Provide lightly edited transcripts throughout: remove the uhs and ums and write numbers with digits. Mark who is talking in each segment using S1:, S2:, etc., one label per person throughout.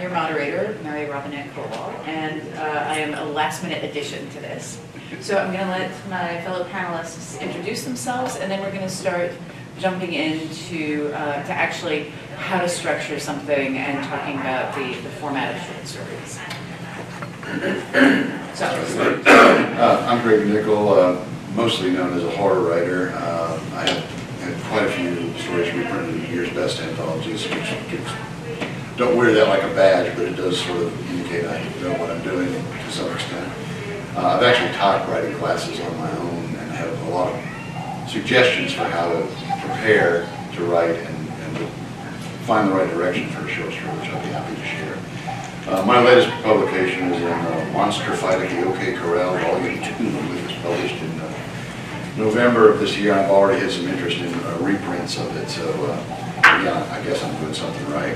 S1: I'm your moderator, Mary Robinette Kowal, and I am a last-minute addition to this. So I'm going to let my fellow panelists introduce themselves, and then we're going to start jumping into to actually how to structure something and talking about the format of short stories.
S2: I'm Greg Nickel, mostly known as a horror writer. I have had quite a few stories reprinted in Year's Best anthologies, which don't wear that like a badge, but it does sort of indicate I know what I'm doing to some extent. I've actually taught writing classes on my own and have a lot of suggestions for how to prepare to write and to find the right direction for a short story, which I'll be happy to share. My latest publication is in Monster Fight at the OK Corral, Volume 2, which was published in November of this year. I've already had some interest in reprints of it, so yeah, I guess I'm doing something right.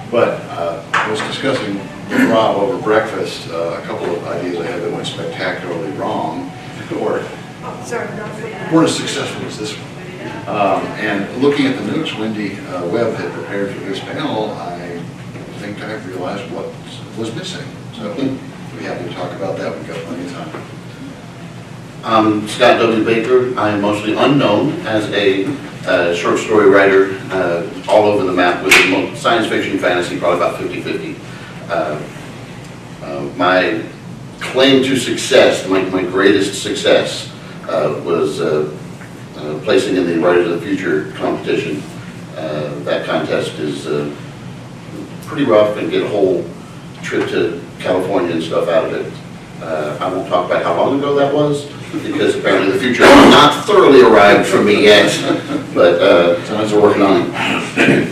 S2: But I was discussing with Rob over breakfast a couple of ideas I had that went spectacularly wrong, or weren't as successful as this one. And looking at the notes Wendy Webb had prepared for this panel, I think I realized what was missing. So we'd be happy to talk about that. We've got plenty of time.
S3: I'm Scott W. Baker. I am mostly unknown as a short story writer all over the map with science fiction, fantasy, probably about 50-50. My claim to success, my greatest success, was placing in the Writers of the Future competition. That contest is pretty rough and get a whole trip to California and stuff out of it. I won't talk about how long ago that was, because apparently the future has not thoroughly arrived for me yet, but sometimes we're working on it.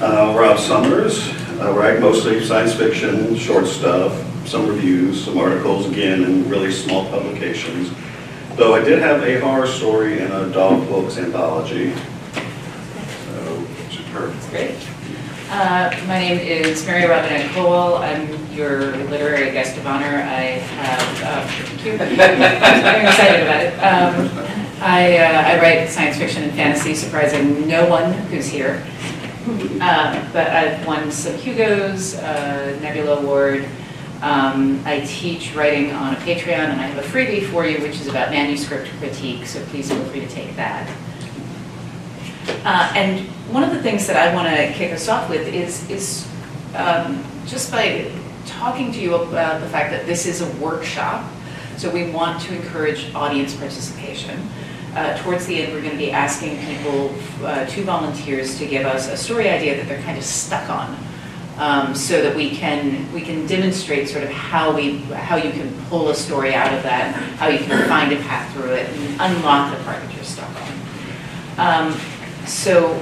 S4: Rob Summers. I write mostly science fiction, short stuff, some reviews, some articles, again, in really small publications. Though I did have a horror story in a dog books anthology. So, superb.
S1: That's great. My name is Mary Robinette Kowal. I'm your literary guest of honor. I have, thank you. I'm very excited about it. I write science fiction and fantasy, surprising no one who's here. But I've won some Hugos, Nebula Award. I teach writing on a Patreon, and I have a freebie for you, which is about manuscript critique, so please feel free to take that. And one of the things that I want to kick us off with is just by talking to you about the fact that this is a workshop, so we want to encourage audience participation. Towards the end, we're going to be asking people, 2 volunteers, to give us a story idea that they're kind of stuck on, so that we can demonstrate sort of how you can pull a story out of that, how you can find a path through it, and unlock the part that you're stuck on. So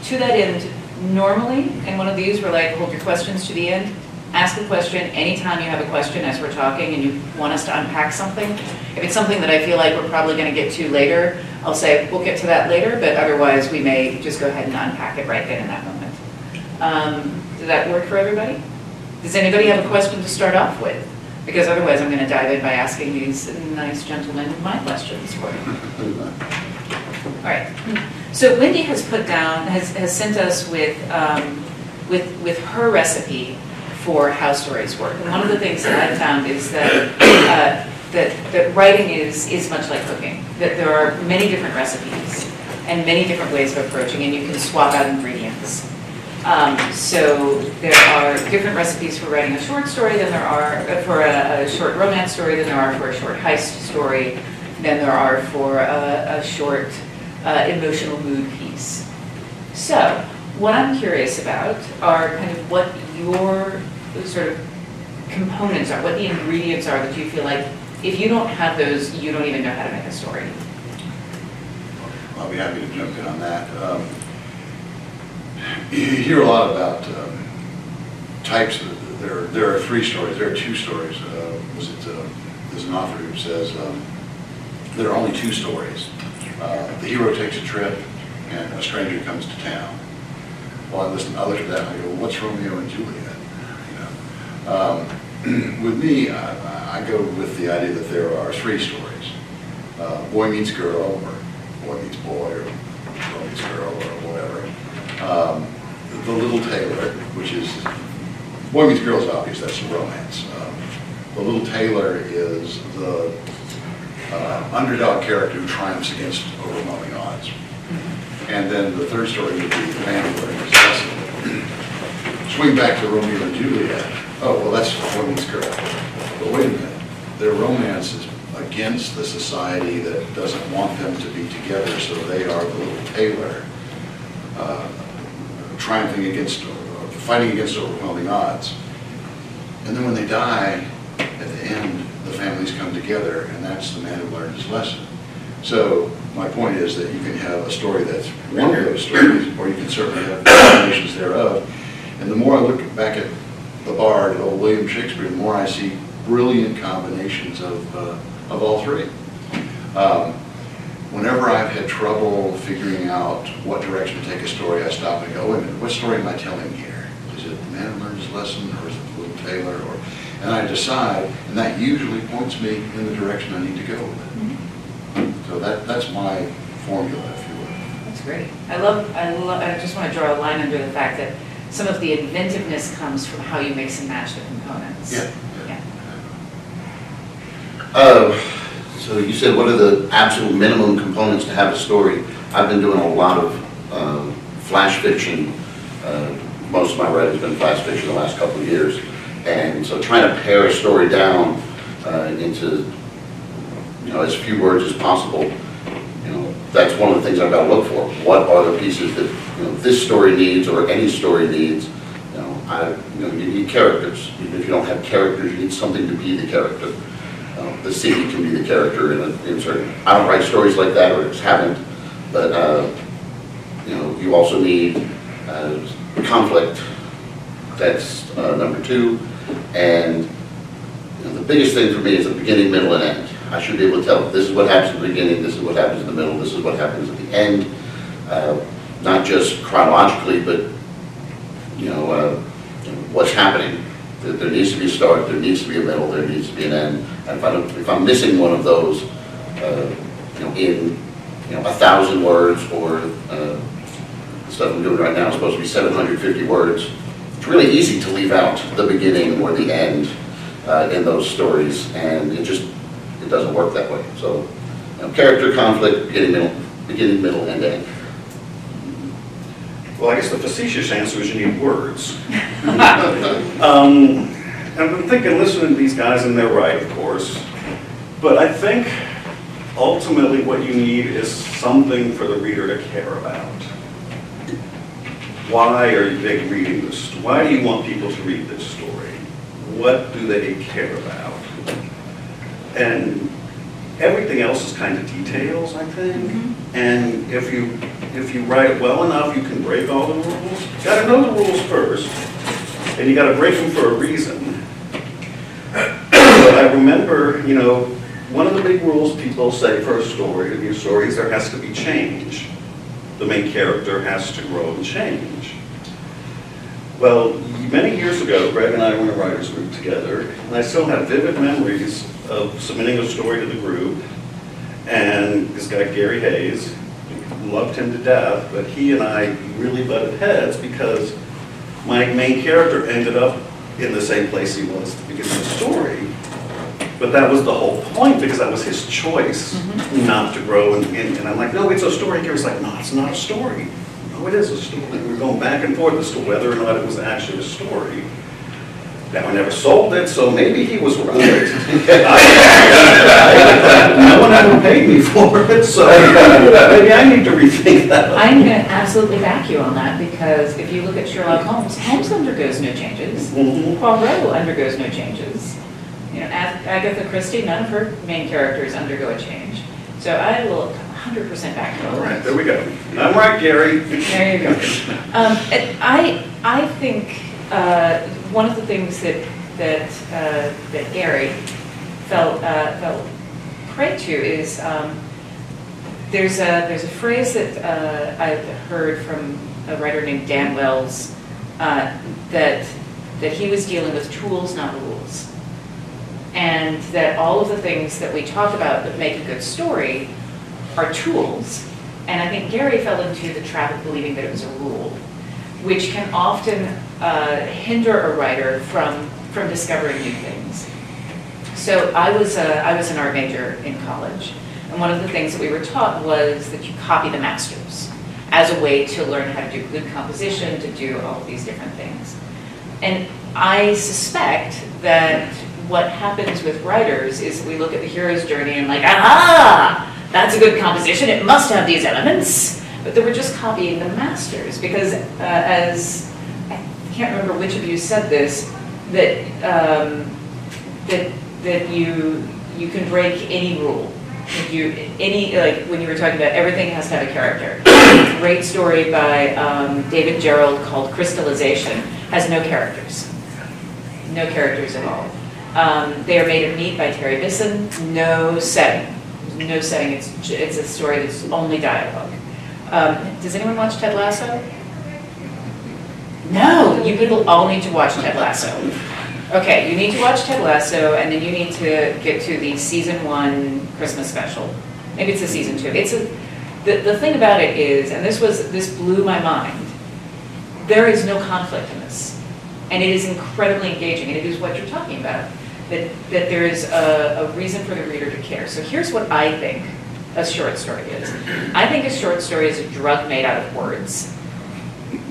S1: to that end, normally in one of these, we're like, hold your questions to the end. Ask a question anytime you have a question as we're talking and you want us to unpack something. If it's something that I feel like we're probably going to get to later, I'll say we'll get to that later, but otherwise we may just go ahead and unpack it right then in that moment. Does that work for everybody? Does anybody have a question to start off with? Because otherwise I'm going to dive in by asking these nice gentlemen my questions for you. All right. So Wendy has sent us with her recipe for how stories work. And one of the things that I've found is that writing is much like cooking. That there are many different recipes and many different ways of approaching, and you can swap out ingredients. So there are different recipes for writing a short story than there are for a short romance story than there are for a short heist story, than there are for a short emotional mood piece. So what I'm curious about are kind of what your sort of components are, what the ingredients are that you feel like if you don't have those, you don't even know how to make a story.
S2: I'll be happy to jump in on that. You hear a lot about types. There are 3 stories. There are 2 stories. There's an author who says there are only 2 stories. The hero takes a trip, and a stranger comes to town. Well, I listen to others of that, and I go, well, what's Romeo and Juliet? With me, I go with the idea that there are 3 stories. Boy meets girl, or boy meets boy, or girl meets girl, or whatever. The Little Tailor, which is, Boy Meets Girl is obvious, that's a romance. The Little Tailor is the underdog character who triumphs against overwhelming odds. And then the third story would be the man who learned his lesson. Swing back to Romeo and Juliet. Oh, well, that's Boy Meets Girl. But wait a minute, their romance is against the society that doesn't want them to be together, so they are the little tailor, triumphing against, fighting against overwhelming odds. And then when they die, at the end, the families come together, and that's the man who learned his lesson. So my point is that you can have a story that's one of those stories, or you can certainly have combinations thereof. And the more I look back at the Bard, old William Shakespeare, the more I see brilliant combinations of all three. Whenever I've had trouble figuring out what direction to take a story, I stop and go, wait a minute, what story am I telling here? Is it the man who learned his lesson, or is it the little tailor? And I decide, and that usually points me in the direction I need to go with it. So that's my formula, if you will.
S1: That's great. I just want to draw a line under the fact that some of the inventiveness comes from how you mix and match the components.
S2: Yeah.
S3: So you said, what are the absolute minimum components to have a story? I've been doing a lot of flash fiction. Most of my writing's been flash fiction the last couple of years. And so trying to pare a story down into, as few words as possible, that's one of the things I've got to look for. What are the pieces that, this story needs, or any story needs? You need characters. Even if you don't have characters, you need something to be the character. The city can be the character in certain. I don't write stories like that, or just haven't. But you also need conflict. That's number two. And the biggest thing for me is the beginning, middle, and end. I should be able to tell this is what happens at the beginning, this is what happens in the middle, this is what happens at the end. Not just chronologically, but what's happening. There needs to be a start, there needs to be a middle, there needs to be an end. And if I'm missing one of those, in 1,000 words, or the stuff I'm doing right now is supposed to be 750 words, it's really easy to leave out the beginning or the end in those stories, and it doesn't work that way. So, character, conflict, beginning, middle, and end.
S4: Well, I guess the facetious answer is you need words. I've been thinking, listening to these guys, and they're right, of course, but I think ultimately what you need is something for the reader to care about. Why are they reading this? Why do you want people to read this story? What do they care about? And everything else is kind of details, I think. And if you write it well enough, you can break all the rules. You got to know the rules first, and you got to break them for a reason. But I remember, one of the big rules people say for a story, to be a story, is there has to be change. The main character has to grow and change. Well, many years ago, Greg and I were in a writers group together, and I still have vivid memories of submitting a story to the group, and this guy, Gary Hayes, loved him to death, but he and I really butted heads because my main character ended up in the same place he was at the beginning of the story. But that was the whole point, because that was his choice not to grow. And I'm like, no, it's a story. Gary's like, no, it's not a story. No, it is a story. We were going back and forth as to whether or not it was actually a story. Now, I never sold it, so maybe he was right. No one ever paid me for it, so maybe I need to rethink that.
S1: I'm going to absolutely back you on that, because if you look at Sherlock Holmes, Holmes undergoes no changes. Poirot undergoes no changes. Agatha Christie, none of her main characters undergo a change. So I will 100% back you on that.
S4: All right, there we go. I'm right, Gary.
S1: There you go. I think one of the things that Gary felt prey to is there's a phrase that I've heard from a writer named Dan Wells that he was dealing with tools, not rules, and that all of the things that we talk about that make a good story are tools. And I think Gary fell into the trap of believing that it was a rule. which can often hinder a writer from discovering new things. So I was an art major in college, and one of the things that we were taught was that you copy the masters as a way to learn how to do good composition, to do all of these different things. And I suspect that what happens with writers is we look at the hero's journey and like, aha, that's a good composition, it must have these elements. But that we're just copying the masters, because as, I can't remember which of you said this, that that you can break any rule. If you, like when you were talking about everything has to have a character. Great story by David Gerald called Crystallization, has no characters. No characters at all. They Are Made of Meat by Terry Bisson, no setting. No setting, it's a story that's only dialogue. Does anyone watch Ted Lasso? No, you people all need to watch Ted Lasso. Okay, you need to watch Ted Lasso, and then you need to get to the season 1 Christmas special. Maybe it's a season 2. The thing about it is, and this blew my mind, there is no conflict in this. And it is incredibly engaging, and it is what you're talking about, that there is a reason for the reader to care. So here's what I think a short story is. I think a short story is a drug made out of words.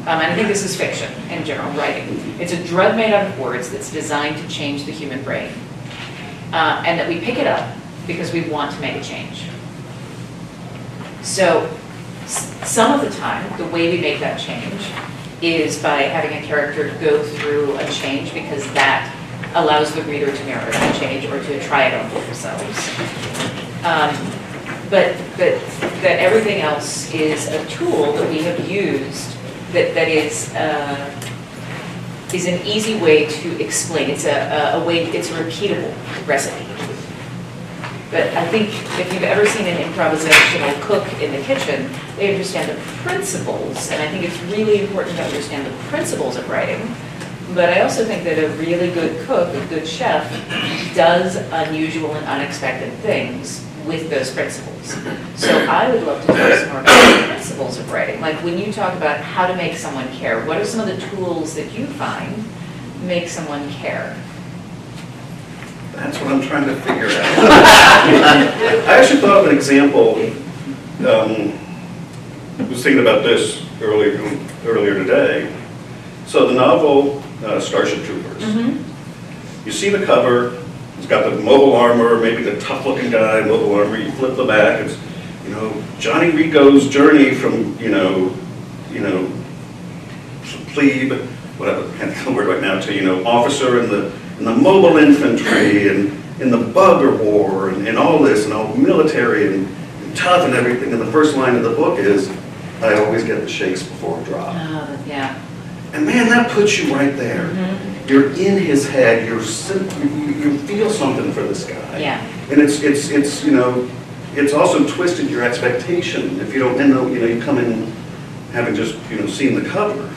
S1: And I think this is fiction in general, writing. It's a drug made out of words that's designed to change the human brain. And that we pick it up because we want to make a change. So some of the time, the way we make that change is by having a character go through a change, because that allows the reader to mirror that change or to try it on for themselves. But that everything else is a tool that we have used that is an easy way to explain. It's a way. It's a repeatable recipe. But I think if you've ever seen an improvisational cook in the kitchen, they understand the principles, and I think it's really important to understand the principles of writing. But I also think that a really good cook, a good chef, does unusual and unexpected things with those principles. So I would love to talk some more about the principles of writing. Like when you talk about how to make someone care, what are some of the tools that you find make someone care?
S4: That's what I'm trying to figure out. I actually thought of an example. I was thinking about this earlier today. So the novel Starship Troopers. Mm-hmm. You see the cover. It's got the mobile armor, maybe the tough-looking guy in mobile armor. You flip the back. It's Johnny Rico's journey from plebe, whatever, I can't think of the word right now, to officer in the mobile infantry and in the Bugger War and all this and all military and tough and everything. And the first line of the book is, "I always get the shakes before a drop."
S1: Oh, yeah.
S4: And man, that puts you right there.
S1: Mm-hmm.
S4: You're in his head. You feel something for this guy.
S1: Yeah.
S4: And it's also twisted your expectation if you don't know. You come in having just seen the cover.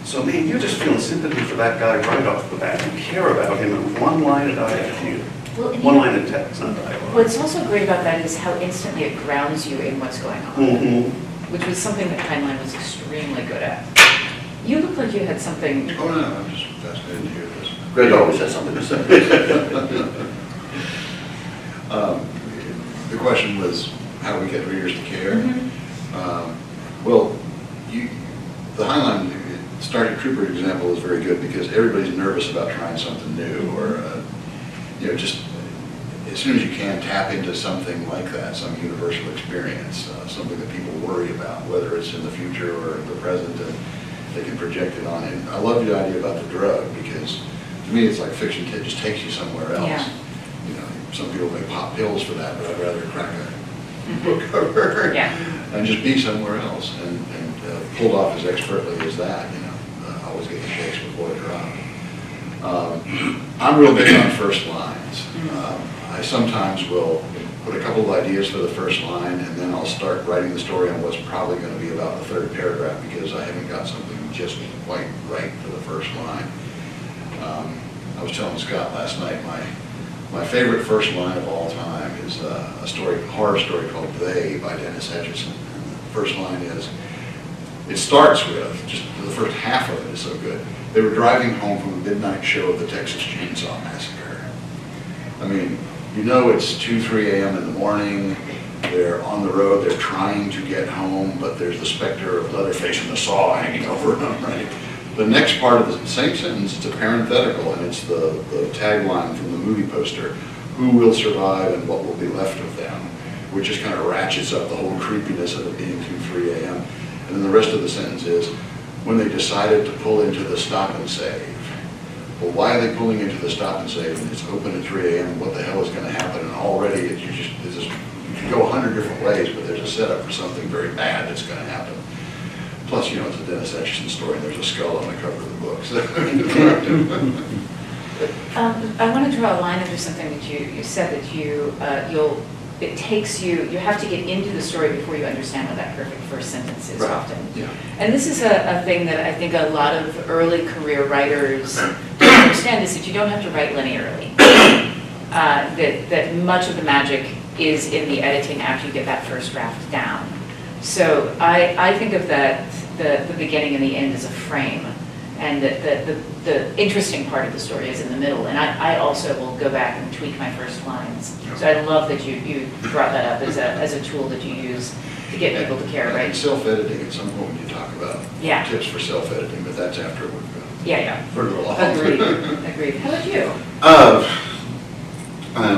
S4: So man, you're just feeling sympathy for that guy right off the bat. You care about him in one line of dialogue.
S1: Well,
S4: One line of text, not dialogue.
S1: What's also great about that is how instantly it grounds you in what's going on,
S4: Mm-hmm.
S1: which was something that Heinlein was extremely good at. You look like you had something.
S2: Oh, no, I'm just fascinated to hear this.
S3: Greg always has something to say.
S2: The question was, how do we get readers to care?
S1: Mm-hmm.
S2: Well, the Heinlein Starship Trooper example is very good because everybody's nervous about trying something new, or just as soon as you can tap into something like that, some universal experience, something that people worry about, whether it's in the future or the present, and they can project it on. And I love the idea about the drug because to me it's like fiction just takes you somewhere else.
S1: Yeah.
S2: Some people may pop pills for that, but I'd rather crack a book cover and just be somewhere else, and pulled off as expertly as that. Always get the shakes before a drop. I'm real big on first lines. I sometimes will put a couple of ideas for the first line, and then I'll start writing the story on what's probably going to be about the third paragraph because I haven't got something just quite right for the first line. I was telling Scott last night, my favorite first line of all time is a horror story called They by Dennis Etchison. And the first line is, It starts with, just the first half of it is so good. They were driving home from a midnight show of the Texas Chainsaw Massacre. I mean, you know it's 2, 3 a.m. in the morning, they're on the road, they're trying to get home, but there's the specter of Leatherface and the saw hanging over them, right? The next part of the same sentence, it's a parenthetical, and it's the tagline from the movie poster, who will survive and what will be left of them, which just kind of ratchets up the whole creepiness of it being 2, 3 a.m. And then the rest of the sentence is, when they decided to pull into the stop and save. Well, why are they pulling into the stop and save? And it's open at 3 a.m. What the hell is going to happen? And already you can go 100 different ways, but there's a setup for something very bad that's going to happen. Plus, you know, it's a Dennis Etchison story, and there's a skull on the cover of the book. So.
S1: I want to draw a line under something that you said, that you have to get into the story before you understand what that perfect first sentence is. Right. Often. Yeah. And this is a thing that I think a lot of early career writers don't understand, is that you don't have to write linearly. That much of the magic is in the editing after you get that first draft down. So I think of that, the beginning and the end as a frame, and the interesting part of the story is in the middle. And I also will go back and tweak my first lines. So I love that you brought that up as a tool that you use to get people to care, right?
S2: Self-editing at some point when you talk about tips for self-editing, but that's after we've gone further along.
S1: Agreed. How about you?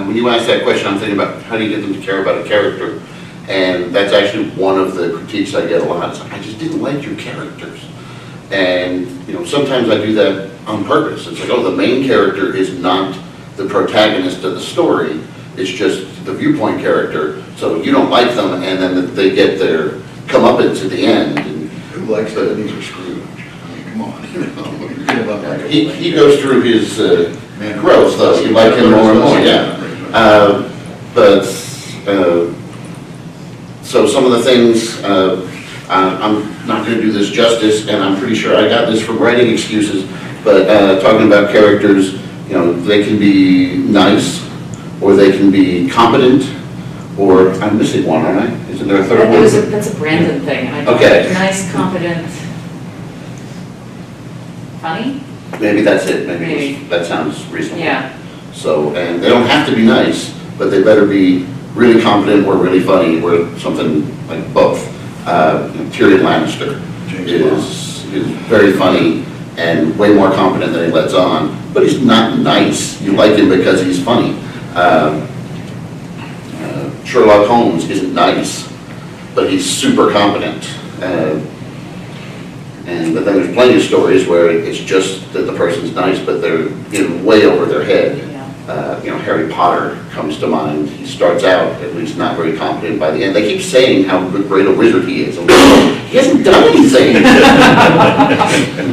S3: When you ask that question, I'm thinking about how do you get them to care about a character? And that's actually one of the critiques I get a lot. It's like, I just didn't like your characters. And you know, sometimes I do that on purpose. It's like, oh, the main character is not the protagonist of the story. It's just the viewpoint character. So you don't like them, and then they get their comeuppance at the end. And
S2: who likes that? These are Scrooge. I mean, come on.
S3: He goes through his growth, though. You like him more and more, yeah. So some of the things, I'm not going to do this justice, and I'm pretty sure I got this from writing excuses, but talking about characters, you know, they can be nice, or they can be competent, or I'm missing one, aren't I? Isn't there a third one?
S1: That's a Brandon thing.
S3: Okay.
S1: Nice, competent, funny?
S3: Maybe that's it. Maybe. That sounds reasonable.
S1: Yeah.
S3: So, and they don't have to be nice, but they better be really competent or really funny, or something like both. Tyrion Lannister is very funny and way more competent than he lets on, but he's not nice. You like him because he's funny. Sherlock Holmes isn't nice, but he's super competent. But then there's plenty of stories where it's just that the person's nice, but they're way over their head.
S1: Yeah.
S3: Harry Potter comes to mind. He starts out at least not very competent. By the end, they keep saying how great a wizard he is. He hasn't done anything.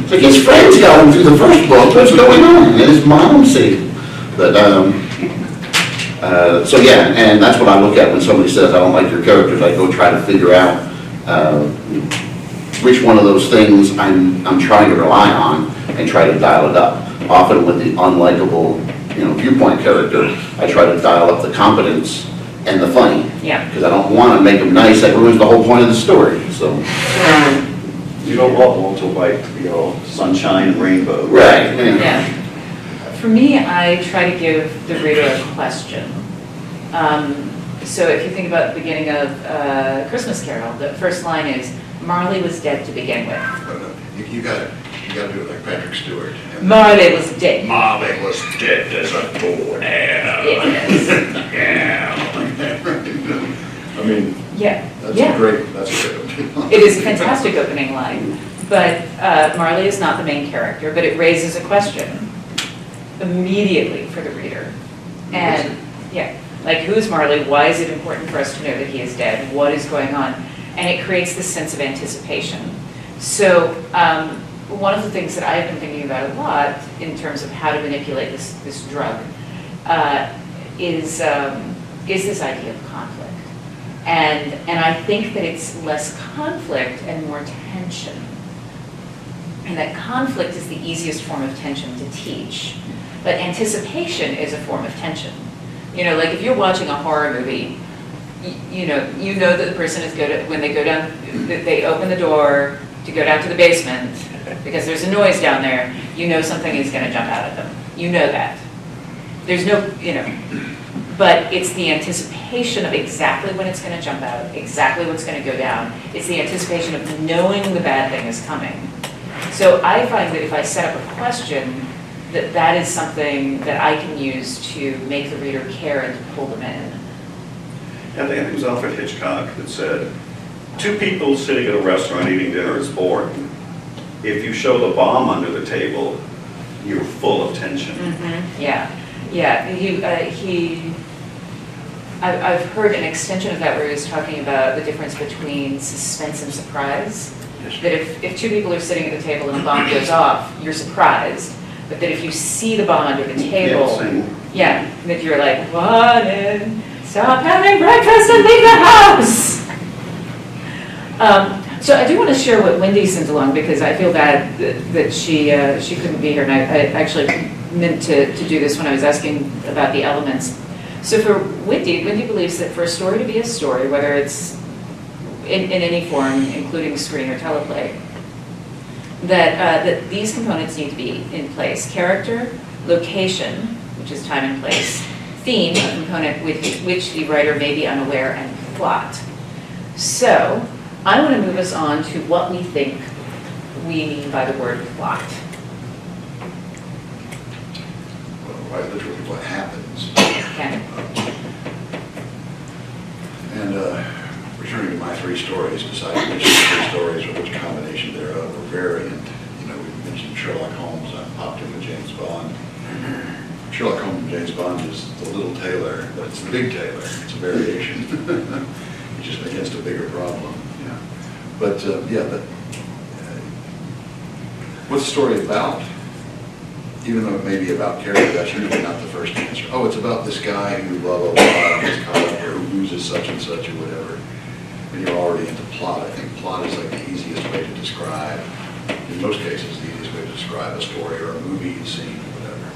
S3: It's like his friends got him through the first book. What's going on? And his mom saved him. But so yeah, and that's what I look at when somebody says I don't like your characters. I go try to figure out which one of those things I'm trying to rely on and try to dial it up. Often with the unlikable, viewpoint character, I try to dial up the competence and the funny.
S1: Yeah.
S3: Because I don't want to make them nice. That ruins the whole point of the story. So.
S4: You don't want Walter White to be all sunshine and rainbow.
S3: Right.
S1: Yeah. For me, I try to give the reader a question. So if you think about the beginning of Christmas Carol, the first line is, Marley was dead to begin with.
S2: You got to do it like Patrick Stewart.
S1: Marley was dead.
S2: Marley was dead as a doornail.
S1: Yes.
S2: Yeah. I mean, that's a great opening.
S1: It is a fantastic opening line. But Marley is not the main character, but it raises a question immediately for the reader. And like, who's Marley? Why is it important for us to know that he is dead? What is going on? And it creates this sense of anticipation. So one of the things that I've been thinking about a lot in terms of how to manipulate this drug is this idea of conflict. And I think that it's less conflict and more tension. And that conflict is the easiest form of tension to teach. But anticipation is a form of tension. Like if you're watching a horror movie, you know that the person is good when they go down, they open the door to go down to the basement because there's a noise down there, you know something is going to jump out at them. You know that. There's no, but it's the anticipation of exactly when it's going to jump out, exactly what's going to go down. It's the anticipation of knowing the bad thing is coming. So I find that if I set up a question, that is something that I can use to make the reader care and to pull them in.
S4: I think it was Alfred Hitchcock that said, two people sitting at a restaurant eating dinner is boring. If you show the bomb under the table, you're full of tension.
S1: Mm-hmm. Yeah. I've heard an extension of that where he was talking about the difference between suspense and surprise.
S4: Yes.
S1: That if two people are sitting at the table and a bomb goes off, you're surprised. But that if you see the bomb under the table, that you're like, "Run, stop having breakfast and leave the house." So I do want to share what Wendy sent along because I feel bad that she couldn't be here, and I actually meant to do this when I was asking about the elements. So for Wendy believes that for a story to be a story, whether it's in any form, including screen or teleplay, that these components need to be in place. Character, location, which is time and place, theme, a component with which the writer may be unaware, and plot. So I want to move us on to what we think we mean by the word plot.
S2: Well, right, literally what happens.
S1: Okay.
S2: And returning to my three stories, deciding which of the three stories or which combination thereof or variant. We mentioned Sherlock Holmes, I popped in with James Bond. Sherlock Holmes and James Bond is the little tailor, but it's the big tailor. It's a variation. It's just against a bigger problem. Yeah. But what's the story about? Even though it may be about character, that's usually not the first answer. Oh, it's about this guy who blah, blah, blah, and gets caught up here, who loses such and such or whatever. And you're already into plot. I think plot is like the easiest way to describe, in most cases, the easiest way to describe a story or a movie scene or whatever.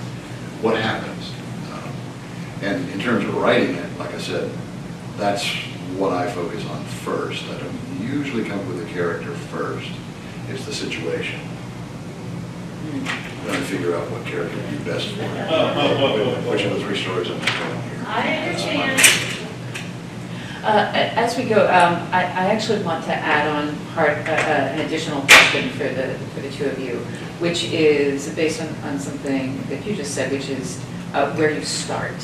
S2: What happens? And in terms of writing it, like I said, that's what I focus on first. I don't usually come up with a character first. It's the situation. Then I figure out what character would be best for it. Which of the three stories I'm telling here.
S5: I understand.
S1: As we go, I actually want to add on an additional question for the two of you, which is based on something that you just said, which is where you start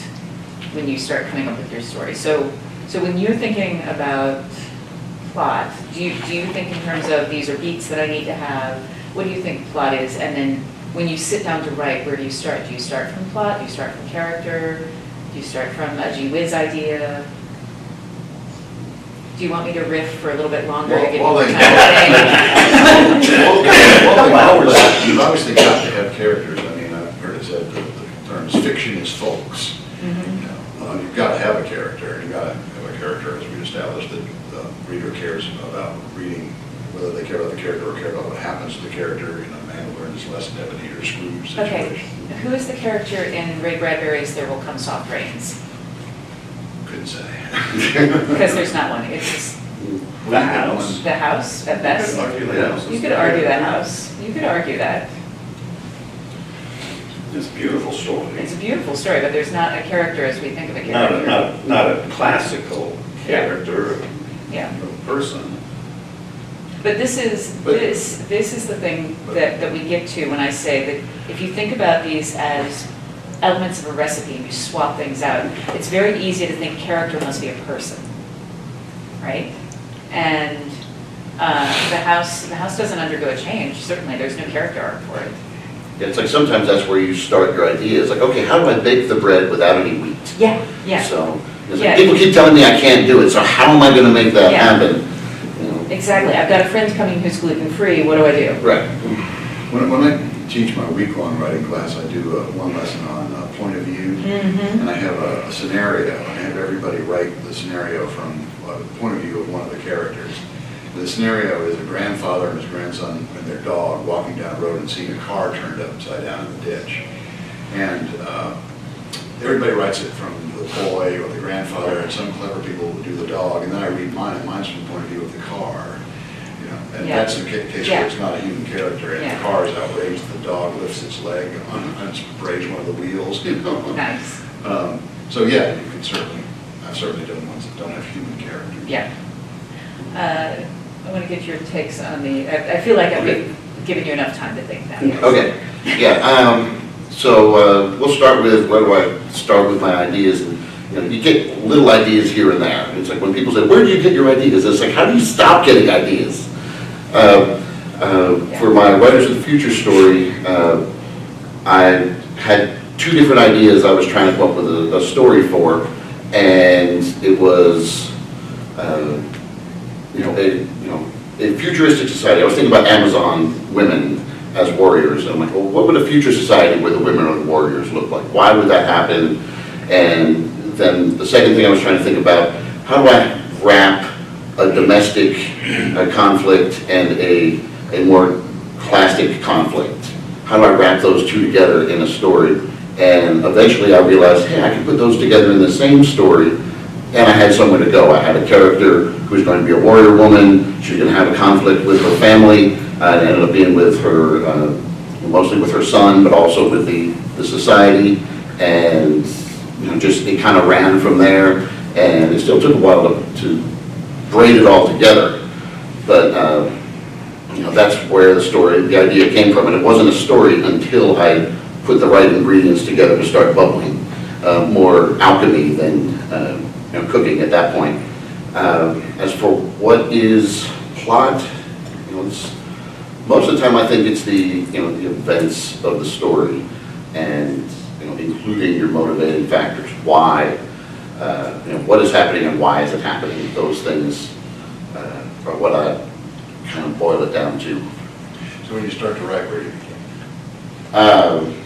S1: when you start coming up with your story. So when you're thinking about plot, do you think in terms of these are beats that I need to have? What do you think plot is? And then when you sit down to write, where do you start? Do you start from plot? Do you start from character? Do you start from a gee whiz idea? Do you want me to riff for a little bit longer to give you more time to think?
S2: You've obviously got to have characters. I mean, I've heard it said the terms fiction is folks.
S1: Mm-hmm.
S2: You've got to have a character, and you've got to have a character, as we established, that the reader cares about reading, whether they care about the character or care about what happens to the character. Man who learned his lesson, Ebenezer Scrooge situation.
S1: Okay, who is the character in Ray Bradbury's There Will Come Soft Rains?
S2: Couldn't say.
S1: Because there's not one, it's just
S4: The house.
S1: the house at best. You could argue that house, you could argue that.
S4: It's a beautiful story.
S1: It's a beautiful story, but there's not a character as we think of a character.
S4: Not a classical character
S1: Yeah.
S4: of a person.
S1: But this is the thing that we get to when I say that if you think about these as elements of a recipe and you swap things out, it's very easy to think character must be a person, right? And the house doesn't undergo a change. Certainly, there's no character arc for it.
S3: Yeah, it's like sometimes that's where you start your idea. It's like, okay, how do I bake the bread without any wheat?
S1: Yeah.
S3: So, it's
S1: Yeah.
S3: like, people keep telling me I can't do it, so how am I going to make that
S1: Yeah.
S3: happen?
S1: Exactly. I've got a friend coming who's gluten-free. What do I do?
S3: Right.
S2: When I teach my week-long writing class, I do one lesson on point of view,
S1: Mm-hmm.
S2: and I have a scenario, and I have everybody write the scenario from the point of view of one of the characters. The scenario is a grandfather and his grandson and their dog walking down the road and seeing a car turned upside down in the ditch. And everybody writes it from the boy or the grandfather, and some clever people will do the dog, and then I read mine, and mine's from the point of view of the car. And
S1: Yeah.
S2: that's the case
S1: Yeah.
S2: where it's not a human character, and
S1: Yeah.
S2: the car is outrageous, the dog lifts its leg and sprays one of the wheels, you know?
S1: Nice.
S2: So yeah, you could certainly, I've certainly done ones that don't have human character.
S1: Yeah. I want to get your takes on the, I feel like I've been giving you enough time to think now.
S3: Okay, yeah, so we'll start with, where do I start with my ideas? And, you know, you get little ideas here and there. It's like when people say, where do you get your ideas? It's like, how do you stop getting ideas? For my Writers of the Future story, I had 2 different ideas I was trying to come up with a story for, and it was, a futuristic society. I was thinking about Amazon women as warriors. And I'm like, well, what would a future society where the women are warriors look like? Why would that happen? And then the second thing I was trying to think about, how do I wrap a domestic conflict and a more classic conflict? How do I wrap those 2 together in a story? And eventually I realized, hey, I can put those together in the same story, and I had somewhere to go. I had a character who was going to be a warrior woman. She was going to have a conflict with her family. It ended up being with her, mostly with her son, but also with the society. And just it kind of ran from there. And it still took a while to braid it all together. But that's where the idea came from. And it wasn't a story until I put the right ingredients together to start bubbling. More alchemy than cooking at that point. As for what is plot, most of the time I think it's the events of the story, and including your motivating factors. Why, what is happening and why is it happening? Those things are what I kind of boil it down to.
S2: So when you start to write, where do you begin?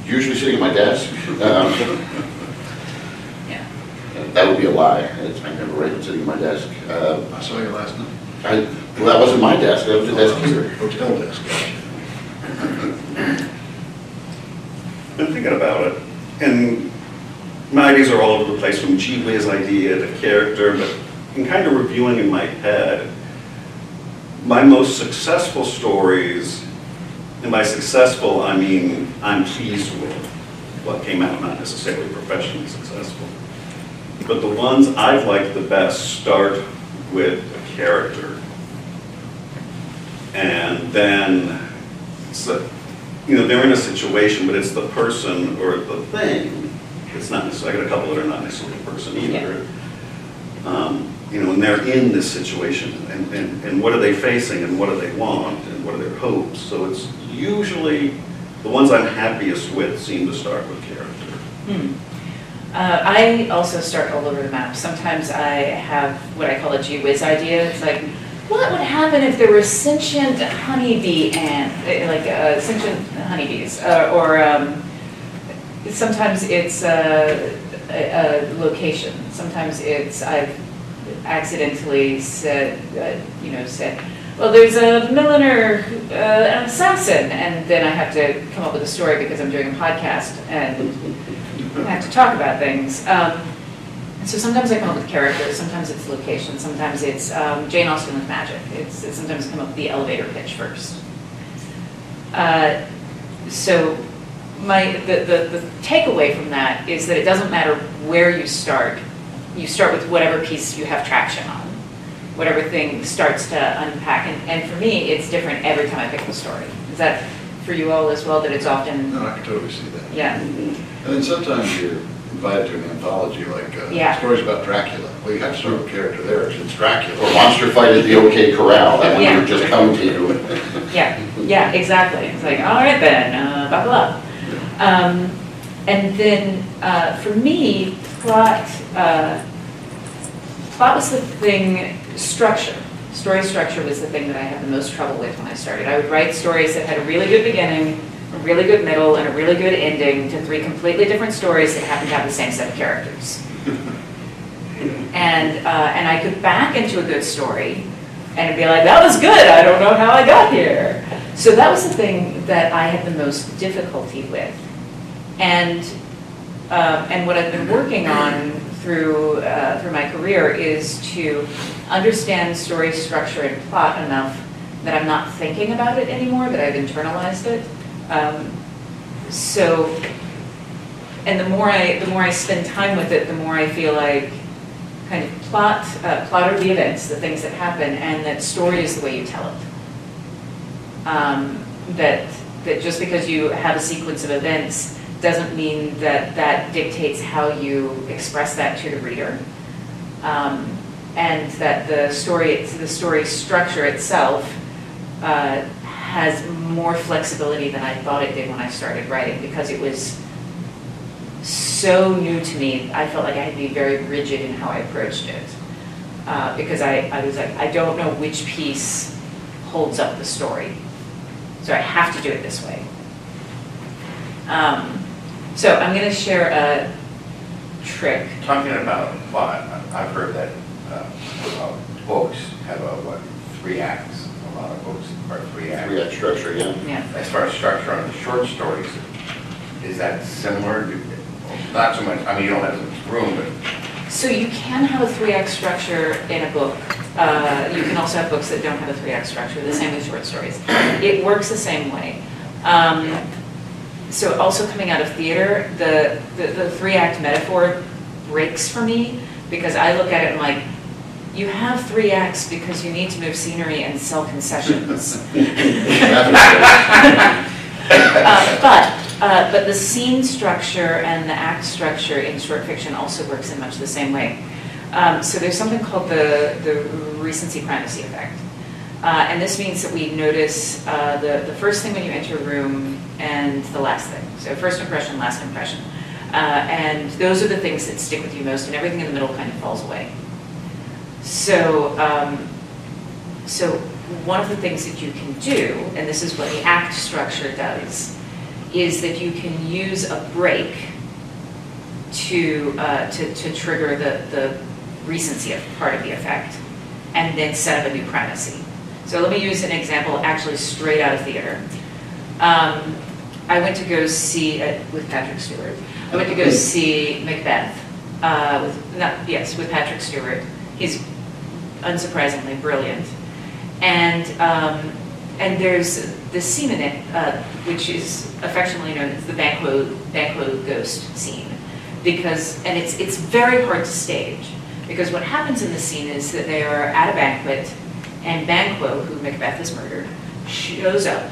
S3: Usually sitting at my desk.
S1: Yeah.
S3: That would be a lie. I never write sitting at my desk.
S2: I saw you last night.
S3: Well, that wasn't my desk. That was the desk here.
S2: Hotel desk, gotcha.
S4: Been thinking about it, and my ideas are all over the place, from G. Whiz idea to character, but in kind of reviewing in my head, my most successful stories, and by successful, I mean I'm pleased with what came out, not necessarily professionally successful. But the ones I've liked the best start with a character. And then, they're in a situation, but it's the person or the thing. It's not necessarily, I got a couple that are not necessarily the person either. And they're in this situation, and what are they facing, and what do they want, and what are their hopes? So it's usually the ones I'm happiest with seem to start with character.
S1: I also start all over the map. Sometimes I have what I call a gee whiz idea. It's like, what would happen if there were sentient honeybee sentient honeybees? Sometimes it's a location. Sometimes it's I've accidentally said, well, there's a milliner, an assassin, and then I have to come up with a story because I'm doing a podcast and I have to talk about things. So sometimes I come up with characters, sometimes it's location, sometimes it's Jane Austen with magic. It's sometimes I come up with the elevator pitch first. So the takeaway from that is that it doesn't matter where you start with whatever piece you have traction on, whatever thing starts to unpack. And for me, it's different every time I pick the story. Is that for you all as well, that it's often?
S2: No, I can totally see that.
S1: Yeah.
S2: And then sometimes you're invited to an anthology, like stories about Dracula. Well, you have to start with character there, it's Dracula.
S3: Or monster fight at the OK Corral. That one
S1: Yeah.
S3: would just come to you.
S1: Yeah, exactly. It's like, all right then, buckle up. And then for me, plot was the thing, story structure was the thing that I had the most trouble with when I started. I would write stories that had a really good beginning, a really good middle, and a really good ending to 3 completely different stories that happened to have the same set of characters. And I could back into a good story and be like, that was good, I don't know how I got here. So that was the thing that I had the most difficulty with. And what I've been working on through my career is to understand story structure and plot enough that I'm not thinking about it anymore, that I've internalized it. And the more I spend time with it, the more I feel like kind of plot are the events, the things that happen, and that story is the way you tell it. That just because you have a sequence of events doesn't mean that that dictates how you express that to the reader. And that the story structure itself has more flexibility than I thought it did when I started writing, because it was so new to me. I felt like I had to be very rigid in how I approached it, because I was like, I don't know which piece holds up the story, so I have to do it this way. So I'm going to share a trick.
S5: Talking about plot, I've heard that books have 3 acts. A lot of books are 3 acts.
S3: 3-act structure, yeah.
S1: Yeah.
S5: As far as structure on the short stories, is that similar? Not so much, I mean, you don't have as much room, but
S1: So you can have a 3-act structure in a book. You can also have books that don't have a 3-act structure, the same with short stories. It works the same way. So also coming out of theater, the 3-act metaphor breaks for me, because I look at it and like, you have 3 acts because you need to move scenery and sell concessions. But the scene structure and the act structure in short fiction also works in much the same way. So there's something called the recency primacy effect. And this means that we notice the first thing when you enter a room and the last thing. So first impression, last impression. And those are the things that stick with you most, and everything in the middle kind of falls away. So, so one of the things that you can do, and this is what the act structure does, is that you can use a break to trigger the recency of part of the effect, and then set up a new primacy. So let me use an example actually straight out of theater. I went to go see, with Patrick Stewart, I went to go see Macbeth, with Patrick Stewart. He's unsurprisingly brilliant. And there's this scene in it, which is affectionately known as the Banquo ghost scene, and it's very hard to stage, because what happens in the scene is that they are at a banquet, and Banquo, who Macbeth has murdered, shows up.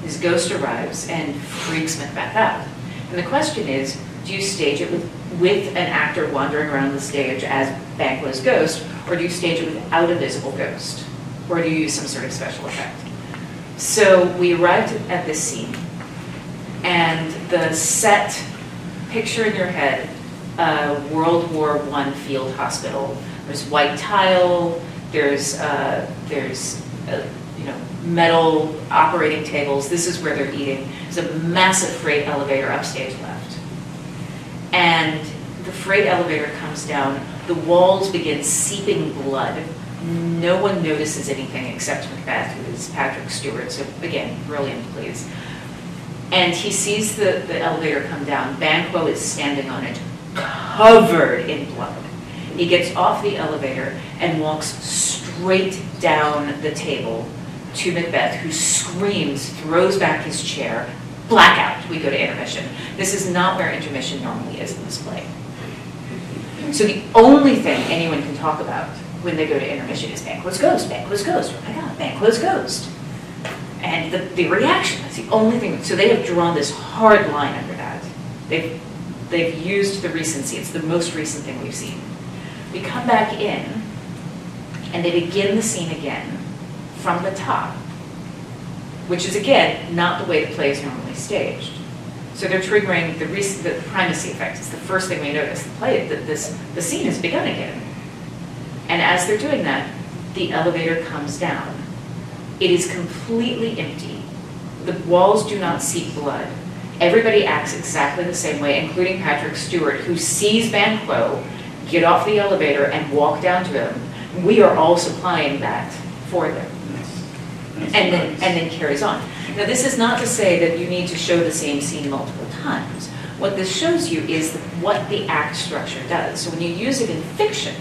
S1: His ghost arrives and freaks Macbeth out. And the question is, do you stage it with an actor wandering around the stage as Banquo's ghost, or do you stage it without a visible ghost? Or do you use some sort of special effect? So we arrived at this scene, and the set, picture in your head, World War I field hospital. There's white tile, there's metal operating tables. This is where they're eating. There's a massive freight elevator upstage left. And the freight elevator comes down, the walls begin seeping blood. No one notices anything except Macbeth, who is Patrick Stewart, so again, brilliant, please. And he sees the elevator come down. Banquo is standing on it, covered in blood. He gets off the elevator and walks straight down the table to Macbeth, who screams, throws back his chair, blackout. We go to intermission. This is not where intermission normally is in this play. So the only thing anyone can talk about when they go to intermission is Banquo's ghost, Banquo's ghost. Oh my God, Banquo's ghost. And the reaction, that's the only thing. So they have drawn this hard line under that. They've used the recency. It's the most recent thing we've seen. We come back in, and they begin the scene again from the top, which is, again, not the way the play is normally staged. So they're triggering the primacy effect. It's the first thing we notice. The scene has begun again. And as they're doing that, the elevator comes down. It is completely empty. The walls do not seep blood. Everybody acts exactly the same way, including Patrick Stewart, who sees Banquo get off the elevator and walk down to him. We are all supplying that for them. And then carries on. Now, this is not to say that you need to show the same scene multiple times. What this shows you is what the act structure does. So when you use it in fiction,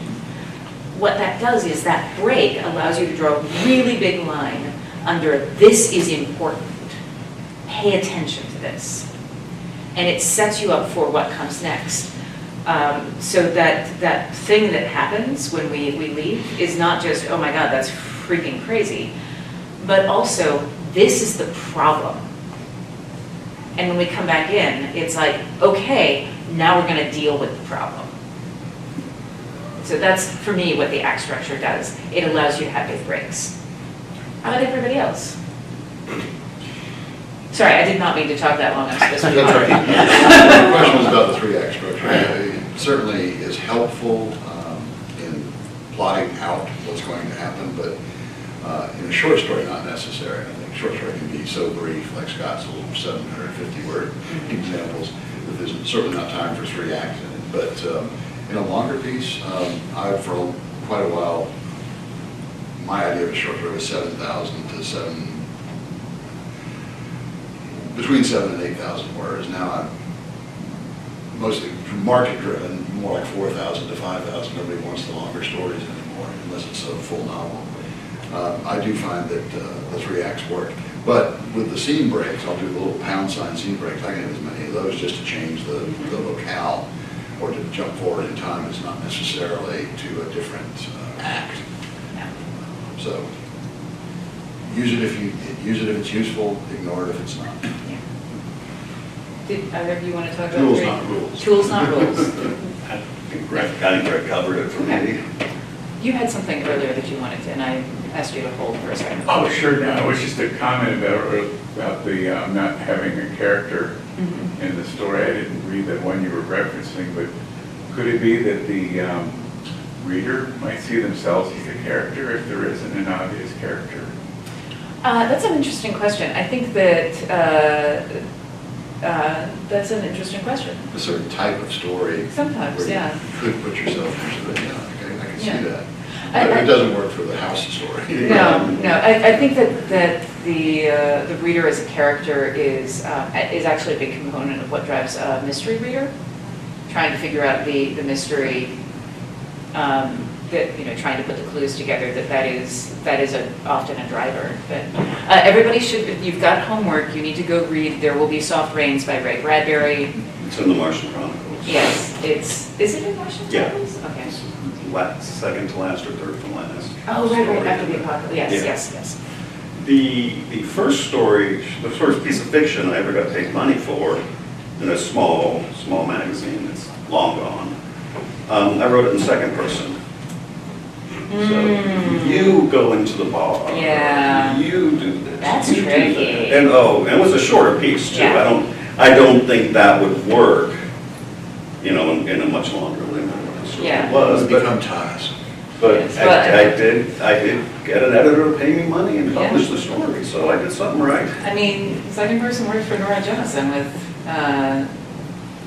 S1: what that does is that break allows you to draw a really big line under this is important. Pay attention to this. And it sets you up for what comes next. So that thing that happens when we leave is not just, oh my God, that's freaking crazy, but also this is the problem. And when we come back in, it's like, okay, now we're going to deal with the problem. So that's, for me, what the act structure does. It allows you to have big breaks. How about everybody else? Sorry, I did not mean to talk that long. I'm supposed to be
S2: The question was about the 3-act structure. It certainly is helpful in plotting out what's going to happen, but in a short story, not necessary. I think short story can be so brief, like Scott's little 750-word examples, that there's certainly not time for 3 acts in it. But in a longer piece, I've for quite a while, my idea of a short story was 7,000 to between 7,000 and 8,000 words. Now I'm mostly market driven, more like 4,000 to 5,000. Nobody wants the longer stories anymore, unless it's a full novel. I do find that the 3 acts work. But with the scene breaks, I'll do the little pound sign scene breaks. I can have as many of those just to change the locale or to jump forward in time. It's not necessarily to a different act. So use it if it's useful, ignore it if it's not.
S1: Did either of you want to talk about
S2: Tools, not rules.
S1: Tools, not rules.
S4: I think Greg covered it for me.
S1: You had something earlier that you wanted to, and I asked you to hold for a second.
S6: Oh, sure, no, it was just a comment about the not having a character in the story. I didn't read the one you were referencing, but could it be that the reader might see themselves as a character if there isn't an obvious character?
S1: That's an interesting question. I think that that's an interesting question.
S2: A certain type of story.
S1: Sometimes,
S2: where
S1: yeah.
S2: You could put yourself into it, yeah, I can see
S1: Yeah.
S2: that. But it doesn't work for the house story.
S1: No. I think that the reader as a character is actually a big component of what drives a mystery reader, trying to figure out the mystery, trying to put the clues together. That is often a driver. But everybody should. If you've got homework, you need to go read "There Will Be Soft Rains" by Ray Bradbury.
S4: It's in the Martian Chronicles.
S1: Yes, is it in Martian Chronicles?
S4: Yeah.
S1: Okay.
S4: Second to last or third from last.
S1: Oh, right, after the apocalypse. Yes,
S4: Yeah.
S1: yes.
S4: The first story, the first piece of fiction I ever got paid money for, in a small magazine that's long gone, I wrote it in second person. So you go into the bar.
S1: Yeah.
S4: You do this.
S1: That's
S4: you do
S1: tricky.
S4: that. And it was a shorter piece too.
S1: Yeah.
S4: I don't think that would work, in a much longer limit.
S1: Yeah.
S4: It was,
S2: It
S4: but
S2: become ties.
S1: Yes,
S4: I did get an editor to pay me money and publish the story, so I did something right.
S1: I mean, second person worked for Nora Jemison with